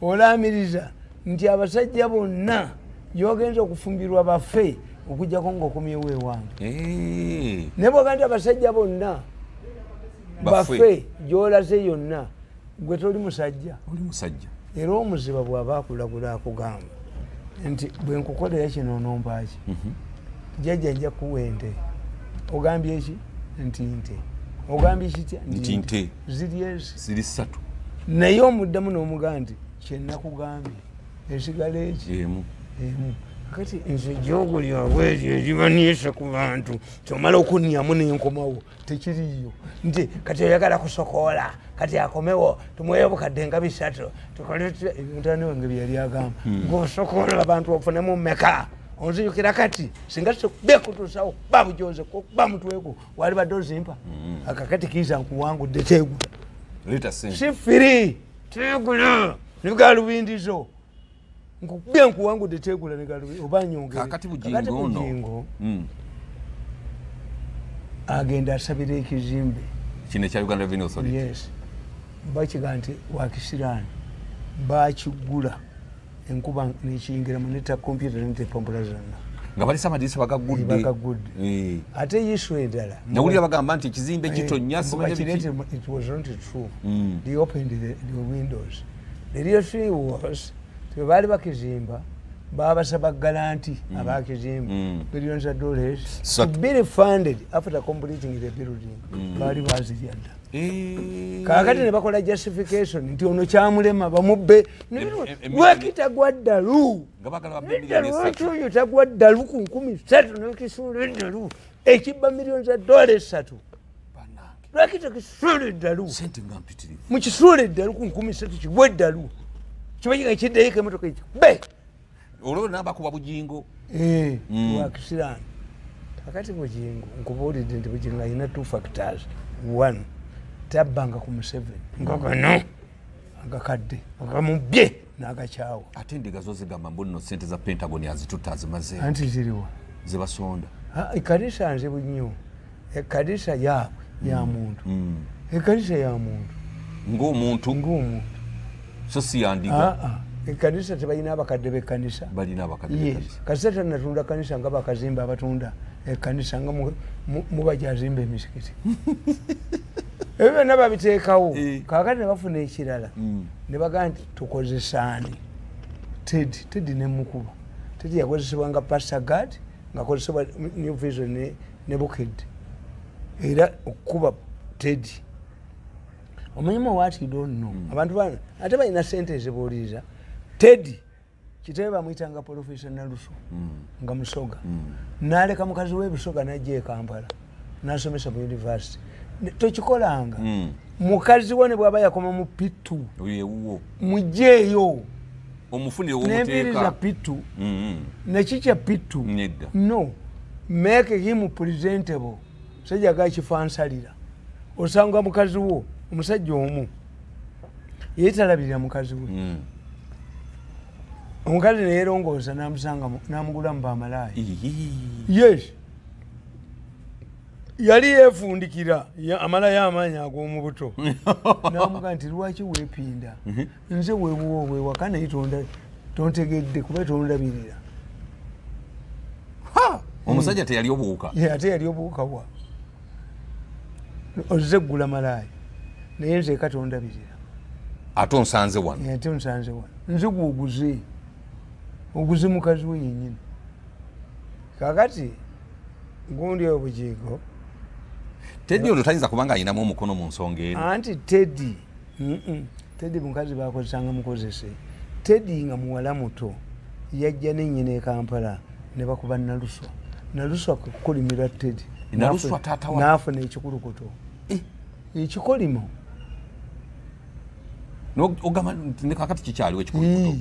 B: olamiriza nti abasajja bonna gyogenza okufumbirwa bafe okujjako ng'okomyewo ewange ne bwoga nti abasajja bonna bafe gy'olaze yonna gwe toli musajja
A: oli musajja
B: era omuziba bw'aba akulagula akugamba nti bwe nkukolera kino onompaaki jjajja nja kuwende ogambye eki nti nte ogambye kitya
A: nti nte
B: ziri ezi
A: ziri 3
B: naye omuddamu n'omugaa nti kyenakugambye esigala eki emu kati nze gyogulyaweeryo eribaniisa ku bantu kyomala okunyamu nenkomawo tekiriyo nti kati oyagala kusokoola kati akomewo tumuweyo bukadde nga 3 tukole mutane wange byeyali agamba ng'osokoola abantu ofunemu mmeka onzijukira kati singa bekutuusawo kuba bujoze kuba mutweku wali badde ozimpa akakati kiisa nkuwangudde tegula si firi tegula nigalubindizo nkubye nkuwangudde tegula nigalubindizo oba nyongere
A: kakati Bugingo
B: agenda asabira ekizimbe
A: kino ekya Uganda Revenue Authority
B: yes bakiga nti wakisiraani bakigula enkuba nekiyingiramu neta kompyuta netepompola zonna
A: nga balisa amadinisa bagagudde
B: ate yisu endala
A: nawulira bagamba nti ekizimbe kitonya
B: it was not true they opened the windows the real thing was tebaali bakizimba babasaba galanti abakizimba billions of dollars to be refunded after completing the building baali bazirya dda kakati ne bakola justification nti ono kyamulema bamubbe lwekitagwa ddalu lwaki oyo tagwa ddalu ku 13 nekisuula eddalu ekibba millions of dollars 3 lwaki tekisuula eddalu mukisuula eddalu ku 13 kiwa eddalu kibakiga kiddeyo kemotoka ekikube
A: olwo nabakuba Bugingo
B: wakisiraani kakati Bugingo nkubuulidde nti Bugingo alina 2 factors 1 tabbanga ku Museveni nga kano agakadde agamubye n'agakyawo
A: ate endiga zo zigamba mbu nno ssente za Pentagon azitutta azimaze
B: anti ziriwa
A: zebasonda
B: ekkanisa nzibu nnyo ekkanisa yaabwe ya muntu ekkanisa ya muntu
A: ng'omuntu so si yandiga
B: ekkanisa tebalina abakadde b'ekkanisa
A: balina abakadde
B: kasita tanatunda kkanisa nga bakazimba abatunda ekkanisa nga mubajazimba emisikiti ebyo byonna babiteekawo kakati ne bafuna ekirala ne bagaa nti tukozesaani tedi nemukuba tedi yakozesebwa nga pasagad ngaakozesebwa New Vision ne bukedde era okukuba tedi omanyimu what you don't know abantu bana ate balina sente ezibuuliriza tedi kitebe bamuyitanga Professor Naluso nga Musoga n'aleka mukazi w'ebisoga n'ajja e Kampala n'asomesa mu university tokikolanga mukazi we ne bw'aba yakoma mu pitu mujjeeyo
A: omufunire
B: n'embiriza pitu nekikya pitu no make him presentable sajja gakifansalira osanga mukazi wo omusajja omu yeetalabirira mukazi we omukazi neyerongoza namusanga namugula mu bamalaaya yes yali yeefundikira amalayo amaanyi ag'omu buto namuga nti lwaki weepinda nze wewaka naye tontegedde kuba tondabirira
A: omusajja teyali obuwuka
B: ate yali obuwuka bwa ozze eggula malaaya naye nze eka tondabirira
A: ate onsanze wano
B: nze gwoguze oguze mukazi we yennyini kakati gundi oyo Bugingo
A: Teddy ono tayinza kubanga ayinamu omukono mu nsonga eno
B: anti Teddy mukazi bakozesanga mukozese Teddy nga muwala muto yajja nennyina e Kampala ne bakuba Naluswa kukolimira Teddy n'afuna ekikulukuto ekikolimo
A: ogamba ne kakati kikyaliwo ekikulukuto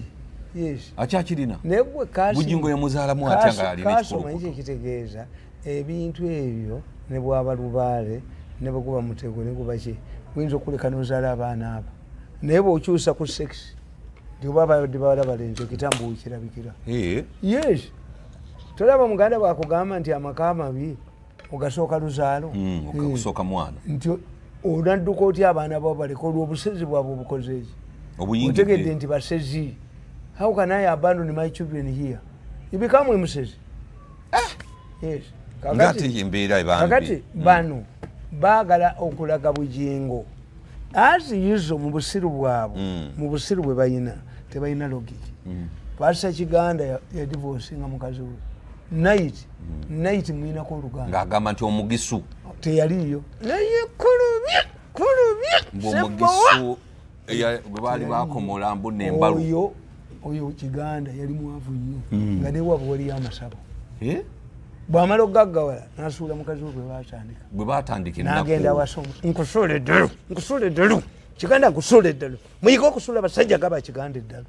A: akyakirina
B: negwe
A: Bugingo yamuzaalamu atya nga alina
B: ekikulukuto ekitegeeza ebintu ebyo ne bwaba lubaale ne bweguba mutego ne guba ki buyinza okuleka n'ozaala abaana abo naye bw'okyusa ku sex ndioba abadde bawala balenzi ekitambo kirabikira yes tolaba muganda bwakugamba nti amaka amabi ogasooka luzaalo
A: okusooka mwana
B: nti onadduka otya abaana babo baleka olw'obusezi bwabwe obukoze eki otegedde nti basezi how can I abandon my children here you become a musezi yes kakati bano baagala okulaga Bugingo as usual mu busiru bwabwe mu busiru bwe bayina tebalina logiki Pastor Kiganda ya divorce nga mukazi we night mwina ko Luganda
A: ng'agamba nti omugisu
B: teyaliyo naye kulubye
A: omugisu gwe baali bakomola mbu n'embalu
B: oyo Kiganda yali mwavu nnyo nga ne wabwe waliyo amasabo bw'amala ogaggawala n'asuula mukazi we bwe batandika n'agenda wasoma nkusuula eddalu Kiganda nkusuula eddalu muyige okusuula basajja gaba Kiganda eddalu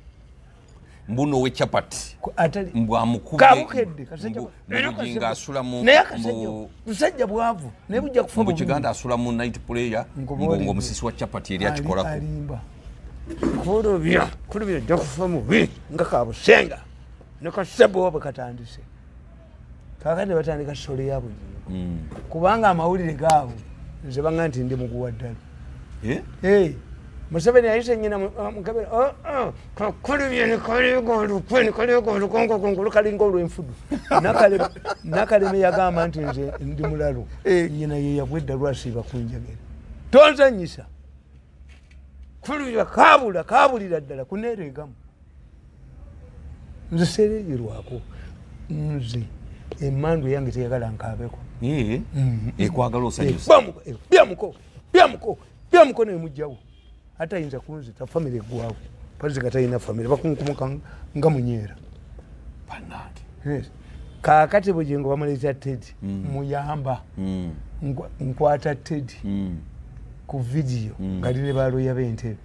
A: mbuno ow'ekyapati
B: kabukedde
A: naye
B: musajja bwavu naye bujja kufa
A: mu Kiganda asula mu night player ng'omusisi wa kyapati eri akikolako
B: alimba kulubya ojja kufa mubi nga kabusenga ne kasebo bwe katandise kakati batandika sole ya bulijjo kubanga amawulire gaabo nze banga nti ndi muguwa ddala Museveni ayise nyina mukabera kakulubye ne kaleego olukongo kalinga olw'enfudu nakaleme yagamba nti nze ndi mulalu nyina ye yagwedda lwasiiba ku njagere tonzanyisa kulubya kaabulira ddala kuneereegamu nze seereegerwako nze emmandu yange teyagala nkaabeko
A: ekwagala osanyusa
B: byamuko nemujjawo ate ayinza kunzita famire egwawo pazika talina famire bakunkumuka nga munyeera
A: bannange
B: kaakati Bugingo bamuleta Ted muyamba nkwata Ted ku vidiyo ngali ne baloya b'entebe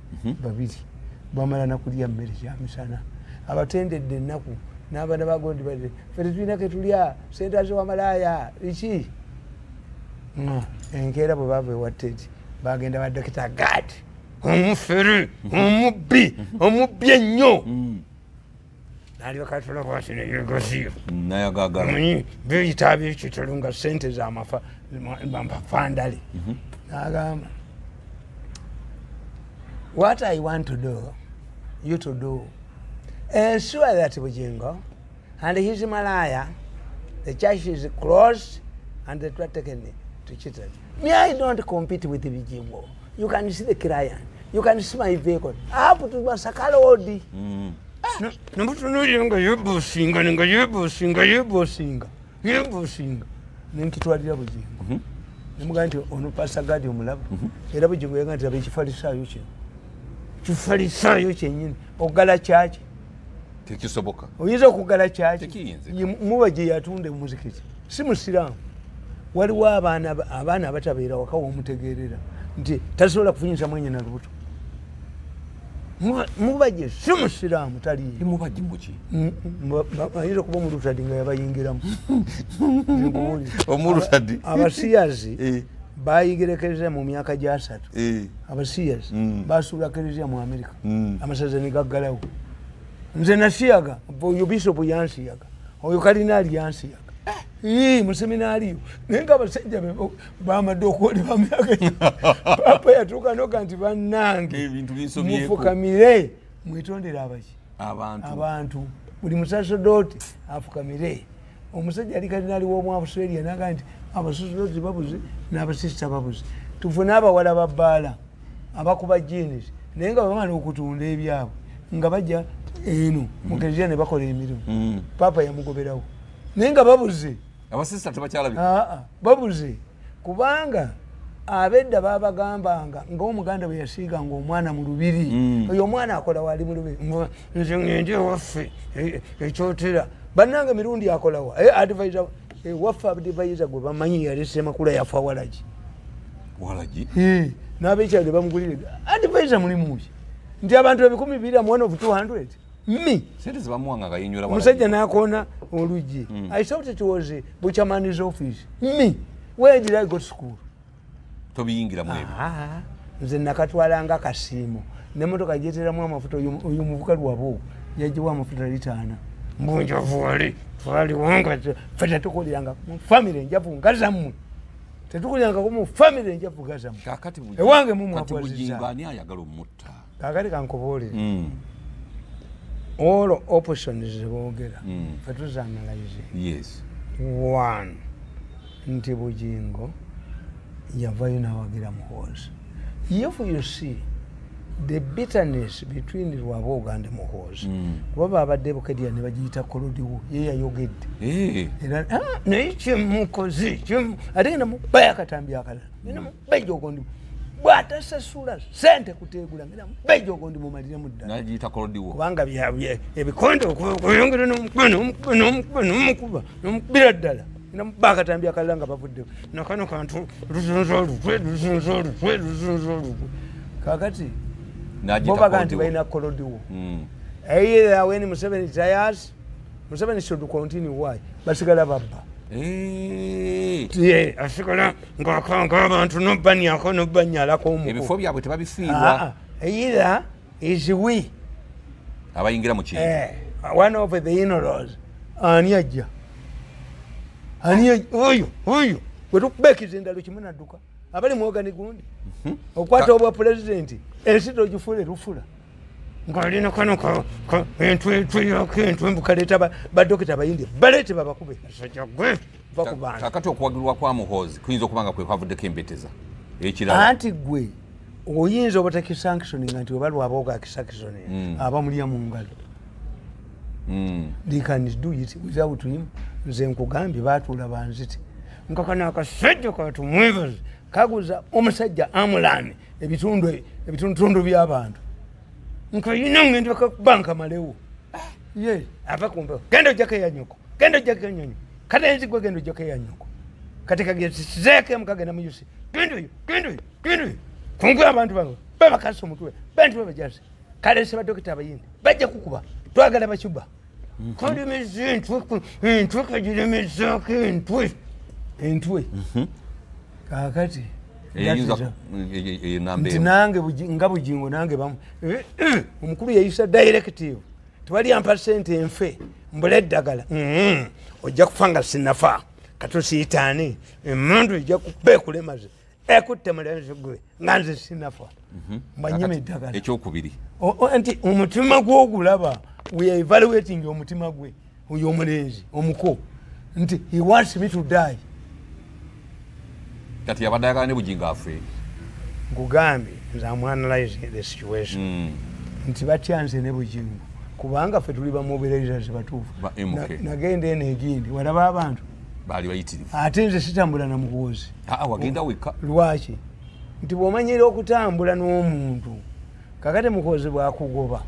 B: babiri bamala nakulya mmere kyamisana abatendedde ennaku n'abaana bagondi badde ffe tulina ke tulya sente z'owamalaaya iki enkeera bwe baava ewa Ted bagenda ba Dr. Gad omufere omubbi ennyo nali bakatula bwati neyegasiyo
A: nayagagala
B: beeyita ab'ekitalo nga sente zamafandale n'agamba what I want to do you to do ensure that Bugingo and his Malaya the church is closed and they are taken to Chitral. Me, I don't compete with Bugingo. You can see the client. You can see my vehicle. Up to Masakala Odi. Namutunulira nga yebusinga nenkitwalira Bugingo. Nemugaa nti ono Pastor Gadi omulaba. Era Bugingo yaga nti ab'ekifalisaayo kino. Kifalisaayo kyennyini ogala kyaki.
A: tekisoboka
B: oyinza okugala kyaki muba gye yatunda emuzikiti si musiraamu waliwo abaana abatabeera waka w'omutegeerera nti tasobola kufunyisa mwenye na lubuto muba gye si musiraamu taliyo
A: muba gye muki
B: ayinza okuba omulutadi nga yabayingiramu
A: omulutadi
B: abasiyazi bayigerekereza mu myaka gya 3 abasiyazi basuula kereziya mu Amerika amasaza ne gaggalawo nze nasiyaga oyo bisopu yansiyaga oyo kalinaali yansiyaga museminaaliyo naye nga abasajja bamadde okwolera myaka papa yatuuka noga nti bannange mufukamire mwetondere abantu buli musasodoti afukamire omusajja ali kalinaali w'omu Australia naga nti abasasodoti babuze n'abasisita babuze tufune abawala babbaala abakuba jeans naye nga bamala okutunda ebyabwe nga bajja eno mukereziya ne bakola emirimu papa yamugoberawo naye nga babuze
A: abasisita tebakyalabika
B: babuze kubanga abedda babagambanga ng'omuganda bwe yasiiganga omwana mu lubiri oyo omwana akola wali mu lubiri nze ngende ewaffe ekyotera bannanga mirundi akolawa advisor waffe advisor gwe bamanyi yalese makula yafa walagi n'abekyalo bamugulire advisor mulimuki nti abantu 200
A: sente zibamuwanga ngayinyura
B: omusajja n'akoona oluggi I thought it was Buchaman's office where did I go to school
A: tobiyingiramu ebyo
B: nze nakatwalanga kasiimo n'emmotoka gyeteramu amafuta oyo muvuka lwabo yagiwa amafuta 5 mbunjovu wali twaliwanga ffe tetukuliranga mu famire enjavu nga zammwe tetukulirangako mu famire enjavu nga zammwe ewange mumwabwazizza
A: ani ayagala omutta
B: kakati kankoboolere all options zeboogera ffe tuzanalize one nti Bugingo yavayo n'awagira muhoozi if you see the bitterness between Lwaboga and Muhoozi kuba babadde Bukedya ne bagiyita kolodiwo ye yayogedde era naye kyemukozi ate ngenda mubaya akatambi akalala ngenda mubajja ogondi bwatasasula sente kuteegula ngenda mubajja ogondi mumalire mu ddala
A: nagiyita kolodiwo
B: kubanga ebikondo okuyongera n'omukuba n'omukubira ddala ngenda mubaya akatambi akalala nga bavuddewo nakano kantu luzinza olukwe kakati bobaga nti balina kolodiwo either when Museveni tires Museveni should continue why basigala babba asigala ng'akanga abantu n'obbanyako n'obbanyalako omuko
A: ebifo byabwe tebabifiirwa
B: either is we
A: abayingira mu kintu
B: one of the in-laws ani ajja oyo bwe tukubeekiza endalo kimu nadduka abali mwogani gundi okwata obwa pulezidenti ensi togifuula erufula ng'alina kano entwe yako entwe mbukaleeta badokita bayindi baleete babakube asajja gwe va ku bantu
A: kakati okuwagirwa kwa Muhoozi kuyinza okuba nga kwe kwavuddeko embeteza ekirala
B: anti gwe oyinza obutakisankisoninga nti weba Lwaboga akisankisoninga aba mulya mu ngalo they can do it without him nze nkugambye baatuula banziti nkakana akasajja katumwebaze kaguza omusajja amulani ebitundu by'abantu nkayina ngende bakabanka malewo ye ava kumbe gendo jake ya nyoko kata enzigwe gendo jake ya nyoko katika gezeke mukagenda muyusi gendo kungwe abantu bango baba kaso mutwe bantu bajaze kale se badokita abayindi bajja kukuba twagala bachuba kodi mizintu kajire mizake entwe kakati nti nange nga bujingo nange bamu omukulu yayisa directive tewali ampa sente enfe mbula eddagala ojja kufa nga sinafa katosiitaani emandu ejja kubeekulemaze ekutte mulenzi gwe nga nze sinafa mbanyima eddagala
A: ekyokubiri
B: nti omutima gw'ogulaba we are evaluating omutima gwe oyo omulenzi omuko nti he wants me to die
A: kati yabadde ayagala ne Bujingo afe
B: nkugambye nze amuanalyzing the situation nti batya nze ne Bujingo kubanga ffe tuli bamobilizers batuufu nagenda eno egindi walaba abantu
A: baali bayitirivu
B: ate nze sitambula na Muhoozi
A: wagenda wekka
B: lwaki nti bw'omanyira okutambula n'omuntu kakati Muhoozi bwakugoba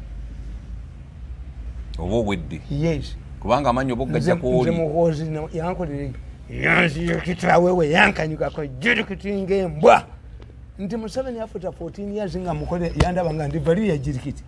A: oba obwedde
B: yes
A: kubanga amanyi oba ogajja kwoli
B: nze Muhoozi yankolere yanziyo kitaawewe yankanyukako jirikiti ng'embwa nti Museveni afuta 14 years nga mukole yandaba nga ndi bali ya jirikiti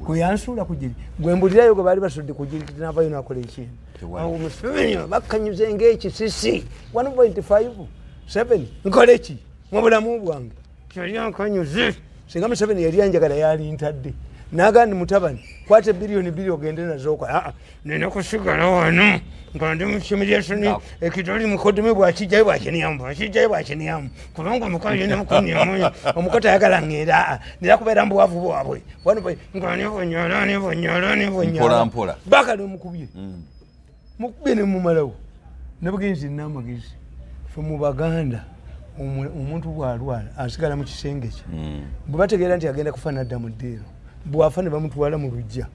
A: kwe
B: yansuula ku jirikiti gwe mbulirayo gwe baali basudde ku jirikiti n'avayo n'akola ekintu awo Museveni bakkanyuze ng'ekisisi 1.57 nkole ki mu bulamu bwange kyali ankanyuze singa Museveni yali anjagala yali ntadde nagandi mutabani kwate biliyoni ogende nazooka nina kusigala wano nga ndi mukimiriyasoni ekitoli mukodumi bwakijjayo bwakiniyamu kubanga omukono yina mukuniyamu omukota ayagala ŋŋenda nera kubeera mbuwavu bwabwe nga nibonyala bakali omukubye ne mumalawo nabugenzi nina amagezi fe mu Baganda omuntu bwalwala asigala mu kisenge kye bwe bategeera nti agenda kufa nadda mu ddeero bwafa ne bamutwala mu lujja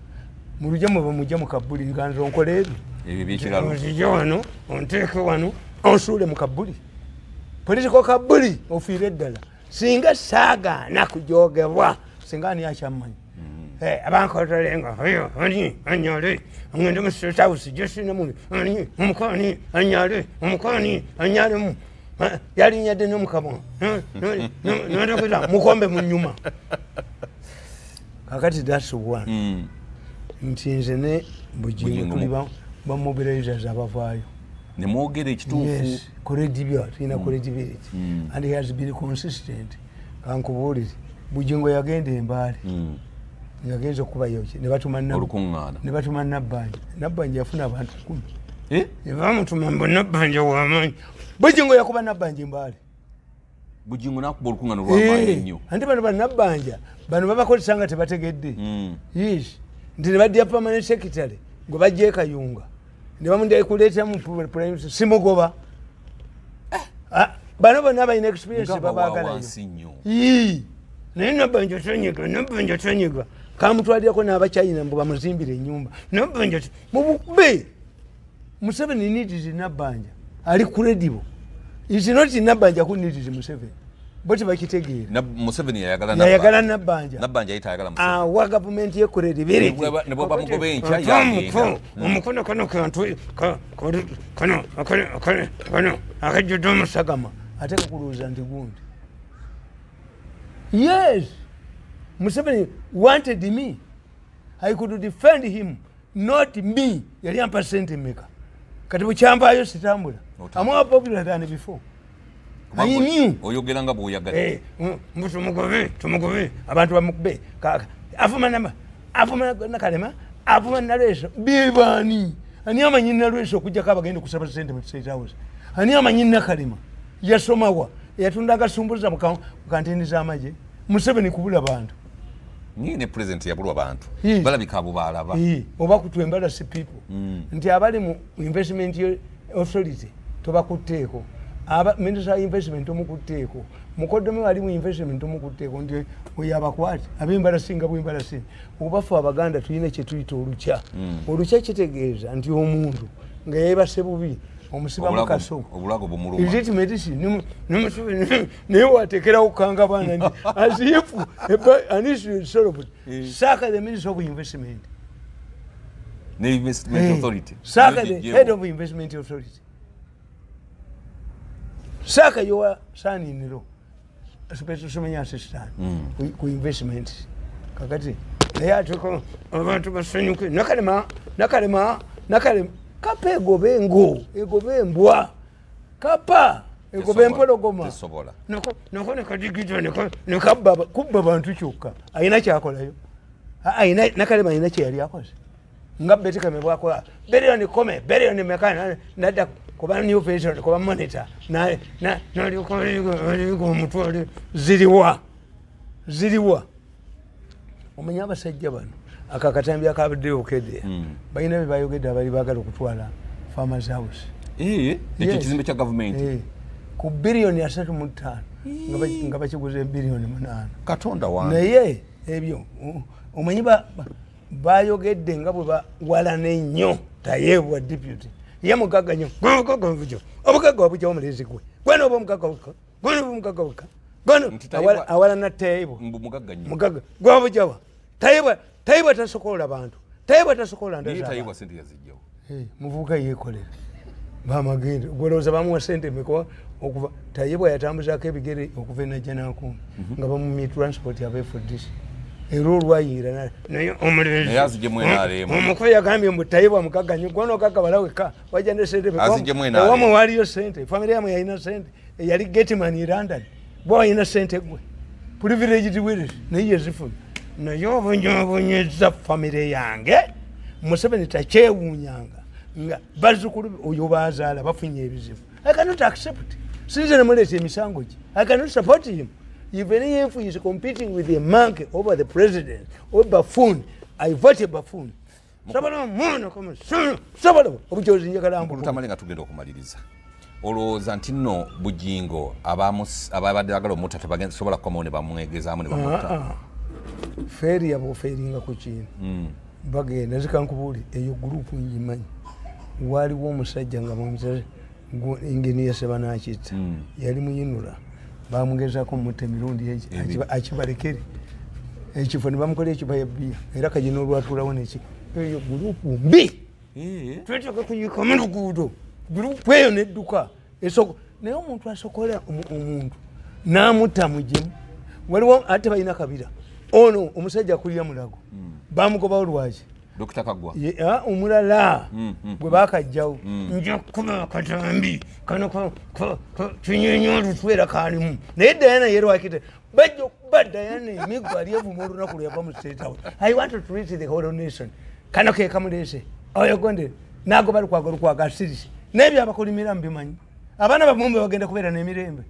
B: mwe bamujja mu kabbuli nga nze onkola ebyo onzija wano onteeke wano onsuule mu kabbuli political kabbuli ofiire eddala singa saagaana kujogebwa singa ani akyammanyi abankotolenga ani anyale ngende mu State House jesinamu ani omukani anyalemu yalinyadde n'omukama nondokera mukombe mu nnyuma kakati that's one nti nze ne Bujingo tuli bamobilizers abavaayo
A: nemwogera ekituufu
B: credibility and he has been consistent kankubuulire Bujingo yagenda embaale yagenza okubayo ne batuma Nabbanja yafuna abantu 10 bamutuma mbu Nabbanja w'amaanyi Bujingo yakuba Nabbanja embaale
A: Bujingo nakuba olukuŋŋaano lw'amaanyi ennyo
B: anti bano Nabbanja bano babakozesa nga tebategedde yes nti ne badya permanent secretary gwe bajja Kayunga ne bamundekuleeta mu prime simugoba bano bonna balina experience babaagalayo naye Nabbanja tonyiga kamutwalirako n'abachina mbu bamuzimbire ennyumba Nabbanja mubukube Museveni needs Nabbanja ali credible is not Nabbanja who needs Museveni boti bakitegeera
A: Museveni
B: yayagala Nabbanja
A: yayitayagala Museveni
B: wa government ye credibility
A: ne baba mugobe encha yange
B: omukono kantu kano akajjuddwa Musagama ate kakuluuza nti gundi yes Museveni wanted me I could defend him not me yali ampa sente meka kati bukyambayo sitambula I'm more popular than before I knew
A: oyogeranga bw'oyagala
B: tumugobe abantu bamukube afuma nakalema afuma nalweso bibani ani amanyi nalweso okujjako abagenda kusaba sente mu State House ani amanyi nakalema yasomawa yatunda akasumbuza mu kantini z'amagye Museveni kubula bantu
A: nyine president yabulwa bantu balabika abo balaba
B: oba kutwembala si people nti abali mu investment authority tobakutteeko minister investment omukutteeko mukoddomi wali mu investment omukutteeko nti oyabakwati abembala singa bwembala singa obafu abaganda tulina kye tuyita olukya kitegeeza nti omuntu nga yeebase bubi omusiba mukaso
A: obulago bumuluma
B: is it medicine naye wateekerawo kukanga baana nti asifu anishu solomon saka the minister of investment
A: ne investment authority
B: saka the head of investment authority saka yowa saniniro special somenya assistant ku investment kakati naye atiko abantu basanyuke nakalema kapa egobengo egobembwa kapa egobempologoma nako nekadigita nekubba bantu kyokka ayina kyakolayo nakalema ayina kyeyali akoze nga betikamebwakola beriyoni kome beriyoni mekana nadda kuba new vision kuba monitor naliko omutwale ziriwa omanya abasajja bano akakatambi akabadde okedde balina bye bayogedde abali baagala okutwala Farmers House
A: ekyo kizimbe kya government
B: ku biliyoni 3.5 nga bakiguze biliyoni 8
A: katonda wange
B: naye ebyo omanyi bayogedde nga bwe bawalana ennyo tayeebwa deputy ye mugagga nnyo obugagga wabujjawo mulezi gwe gwena oba omugagga awalana tayeebwa mugagga gwabujjawa tayiba tasokola bantu tayiba tasokola
A: tayiba sente yazijjawo
B: muvubuka yeekolera bamagenda golowooza bamuwa sente mekuwa okuva tayiba yatambuzaako ebigere okuva enajja nakumbi nga bamumye transport aba FDC era olwayingira naye omulenzi yagambye mbu tayiba mugagga nnyo gwona okagga balaweka wajja ne sente ewamwe waliyo sente famire yamwe yalina sente eyali Getman e London bwe walina sente gwe privileged willis naye yezifuna naye obonyabonyeza famire yange Museveni takyewuunyanga nga bazzukulu oyo bazaala bafunye ebizibu I cannot accept sinze nemuleeta emisango gye I cannot support him even if he is competing with a monkey over the president or buffoon I vote a buffoon obujozi njagala
A: mbutamale nga tugenda okumaliriza olowooza nti nno Bujingo ababadde bagala omutta tebagenda sobola kukomawo ne bamwegezaamu ne bamutta
B: feri yaboferinga ku kintu bagenda zikankubuuli eyo gurupu ngimanyi waliwo omusajja nga bamutaze ingeniya Sebanakita yali muyinula bamugezako mutta emirundi egi akibalekere ekifo ne bamukola ekiba yabbiya era kagina olwatuulawo neki eyo gurupu mbi twetaka kuyikamu luguudo gurupu eyo nedduka naye omuntu asokola omuntu n'amutta mugemu waliwo ate balina kabira ono omusajja akulira mulago bamugobawo lwaki
A: Dr. Kagwa
B: omulala bwe bakajjawo nja kukuba akatambi kano kinyonyi olutwera kalimu naye Diana yerwakite bajja okuba Diana emiggo alyevuma olunaku lweyava mu State House I want to treat the whole nation kano ke kamuleese oyogonde nagoba lukwaga asirisi nebyo abakolimira mbimanyi abaana bamumbe bagenda kubeera n'emirembe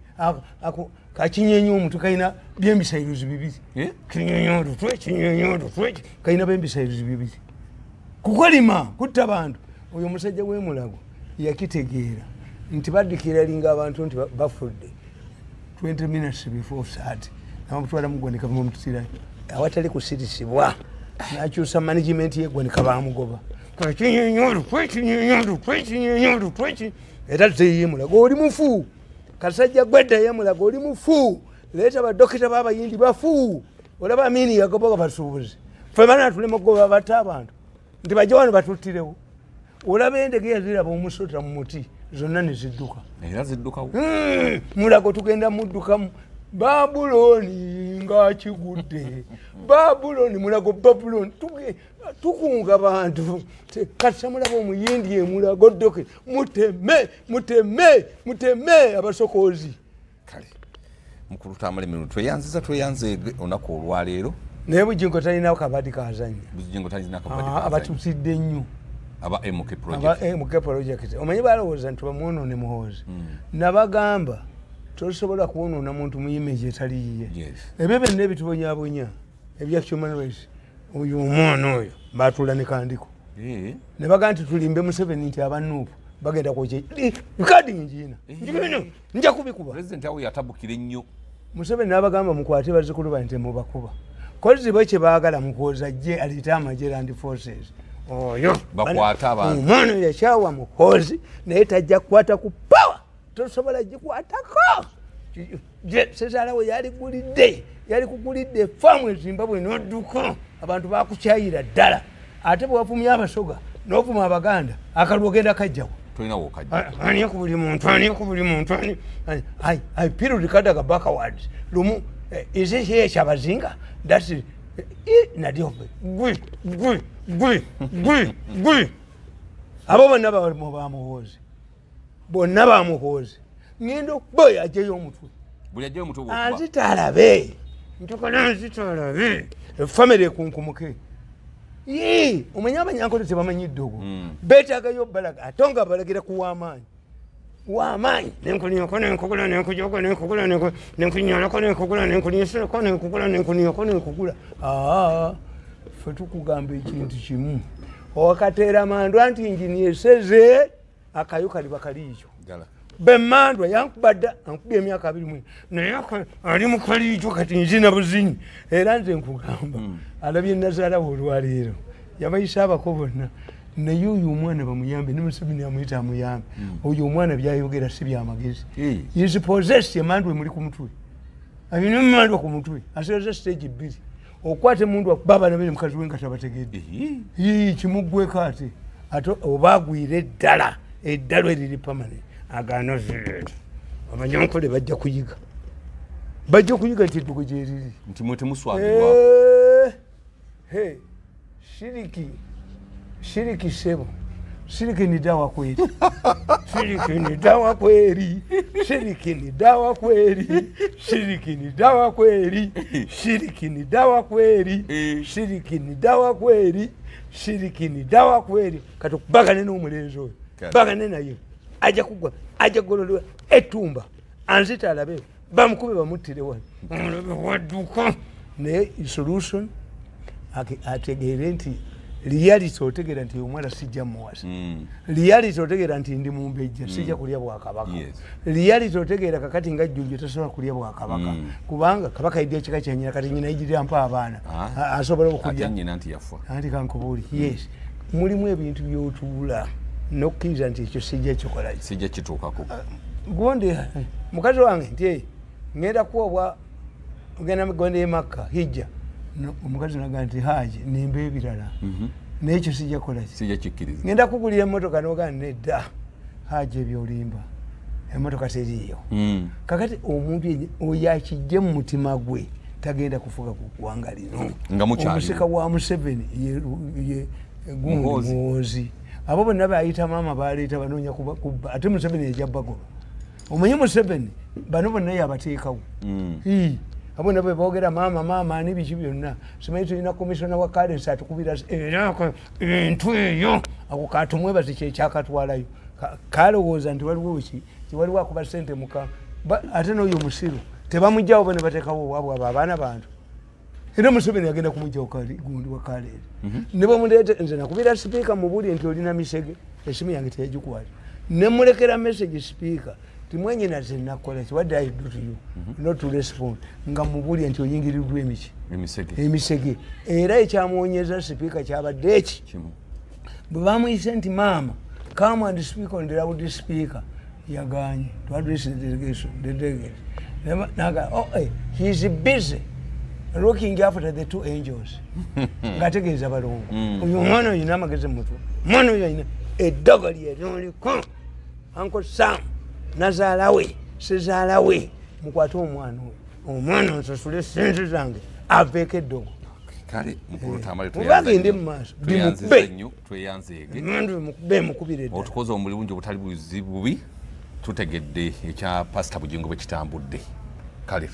B: kakinyonyi omuntu kalina byembisairuzi bibiri kinyonyi olutwe kalina byembisairuzi bibiri kukolima kutta bantu oyo omusajja w'emulago yakitegeera nti baddukira linga abantu nti bafudde 20 minutes before start namutwala mugwanika bamutira awatali kusirisibwa nakyusa management yeggwanika bamugoba era teyemulaga oli mufu kasajja gwedda yemulaga oli mufu leeta badokita babayindi bafu olaba amini yagoboga basuubuzi ffe bana tulema kugoba batta abantu nti bajja wano batuttirewo olaba endege yaziraba omusota mu muti zonna ne zidduka
A: era ziddukawo
B: mulago tugenda muddukamu Babuloni nga kigudde Babuloni mulago Babuloni tukunga bantu kati mulaba omuyindi emulago ddoke muteme abasokozi
A: kale mukulu tamale minu tweyanze onako olwaleero
B: naye bujingo talinawo kabadi kazanya
A: bujingo talina kabadi
B: abatutidde nnyo
A: aba MK
B: project omanyi balowooza nti bamwonoone muhoozi nabagamba tosobola kuwonoona muntu mu image etaliiye ebyo byonna ebitubonyabonya ebya human rights oyo omwana oyo batula ne kandiko ne baga nti tulimbe Museveni nti abanuupu bagenda kwoke kadi njiina nja kubikuba
A: president awo yatabukire nnyo
B: Museveni n'abagamba mukwate bazzukulu bante mubakuba kozi bwe kye baagala mukwoza jje alita amagye land forces oyo
A: bakwata abantu
B: omwana yakyawa mukozi naye tajja kukwata ku power tosobola gikwatako sezalawo yali kugulidde faamu ezimbabwe n'odduka abantu bakukyayira ddala ate bwe wafumya abasoga n'ofuma abaganda akalulu ogenda kajjawo ani ku buli muntu I period kadaga backwards lumu izishe ekyabazinga that's nadiope gwi abo bonna bamuhoozi ngenda okuboya ajeyo omutwe anzitalabe ntokola nzitalabe efamire ekunkumuke omanya abanyankole tebamanyidde ogwo beetagayo balaga atonga balagira kuwamaanyi wamaanyi nenkunyako nenkugula nenkujoko nenkugula nenkunyolako nenkugula nenkunyisirako nenkugula nenkunyako nenkugula fe tukugamba ekintu kimu okateera mandwa nti injini eseze akayo kali bakaliikyo bemmandwa yankubadda ankubye emyaka 2 naye ali mukaliikyo kati nzina buzinyi era nze nkugamba alabye nazaalawo olwaleero yabayisa abako bonna naye oyo omwana bamuyambe ne Museveni amuyita amuyambe oyo omwana byayogera si byamagezi is possessed emandwa emuli ku mutwe alina emandwa ku mutwe asoza stage 2 okwate mundu akubaba nabere mukazi wenga tabategedde kimuggweko ate oba agwire eddala eddalo eriri permanent agano zireeta abanyankole bajja kuyiga nti eddugo gyeriri
A: nti mwe temuswagirwa
B: shiriki sebo shiriki ni dawa kweli shiriki ni dawa kweli shiriki ni dawa kweli shiriki ni dawa kweli shiriki ni dawa kweli shiriki ni dawa kweli shiriki ni dawa kweli katukubagane n'omulenzi oyo bagane naye aja kugwa aja gololwa etumba anzita alabe bamukube bamuttire wano wadduka naye solution ategeere nti reality otegera nti omwana sijja muwasa reality otegera nti ndi mumbejja sijja kulya bwakabaka reality otegera kakati nga jjunjo tasobola kulya bwakabaka kubanga kabaka yidde ekika kyanyina kati nyina yijira mpa abaana asobola okulya anti kankubuuli yes mulimu ebintu byotuula nokkiriza nti ekyo sijja
A: kituukako
B: gonde mukazi wange nti ngenda kuobwa ogenda gonde emakka hijja omukazi naga nti haji nimba ebirala nekyo sijja
A: kikkiriza
B: ngenda kugulira emotoka noga nedda haji ebyolimba emotoka teriyo kakati omuntu oyo akijje mu mutima gwe tagenda kufuka ku ggwanga lino omusika wa Museveni ye muhoozi abo bonna bayita maama baleeta banoonya kubba ate Museveni yajja bagoba omanyi Museveni bano bonna yabateekawo abo nabo boogera maama n'ebiki byonna simanyi tulina komisona wa kalensi atukubira era entwe eyo ako katumwebaze kyekyakatwalayo kalowooza nti waliwo ki tiwaliwo akuba ssente muka ate n'oyo musiru tebamugjawo bo ne bateekawo owaabwe abo abaana bantu era Museveni agenda kumugjawo gundi wa kalensi ne bamuleete nze nakubira sipiika mubuli nti olina misege esimu yange teyagikuwali ne mulekera message sipiika timwenyina zenakola ki what did I do to you not to respond nga mubulya nti oyingiriddwa emisege era ekyamwonyeza sipiika kyabadde eki bwe bamuyise nti maama come and speak on the loud speaker yaganye to address the delegation naga he is busy looking after the two angels ngategeeza balongo oyo omwana oyina amagezi mutwe omwana oyo ayina eddogo lyeroliko Uncle Sam nazaala we sezaala we mukwate omwana oyo omwana onsasule sente zange aveeko eddogo
A: kale
B: mubagende mu maaso mukube mukubire ddala
A: otukoze omulungi obutali bubi tutegedde ekya pasita Bugingo bwe kitambudde kale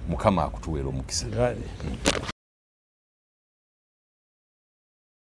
A: mukama akutuweera omukisa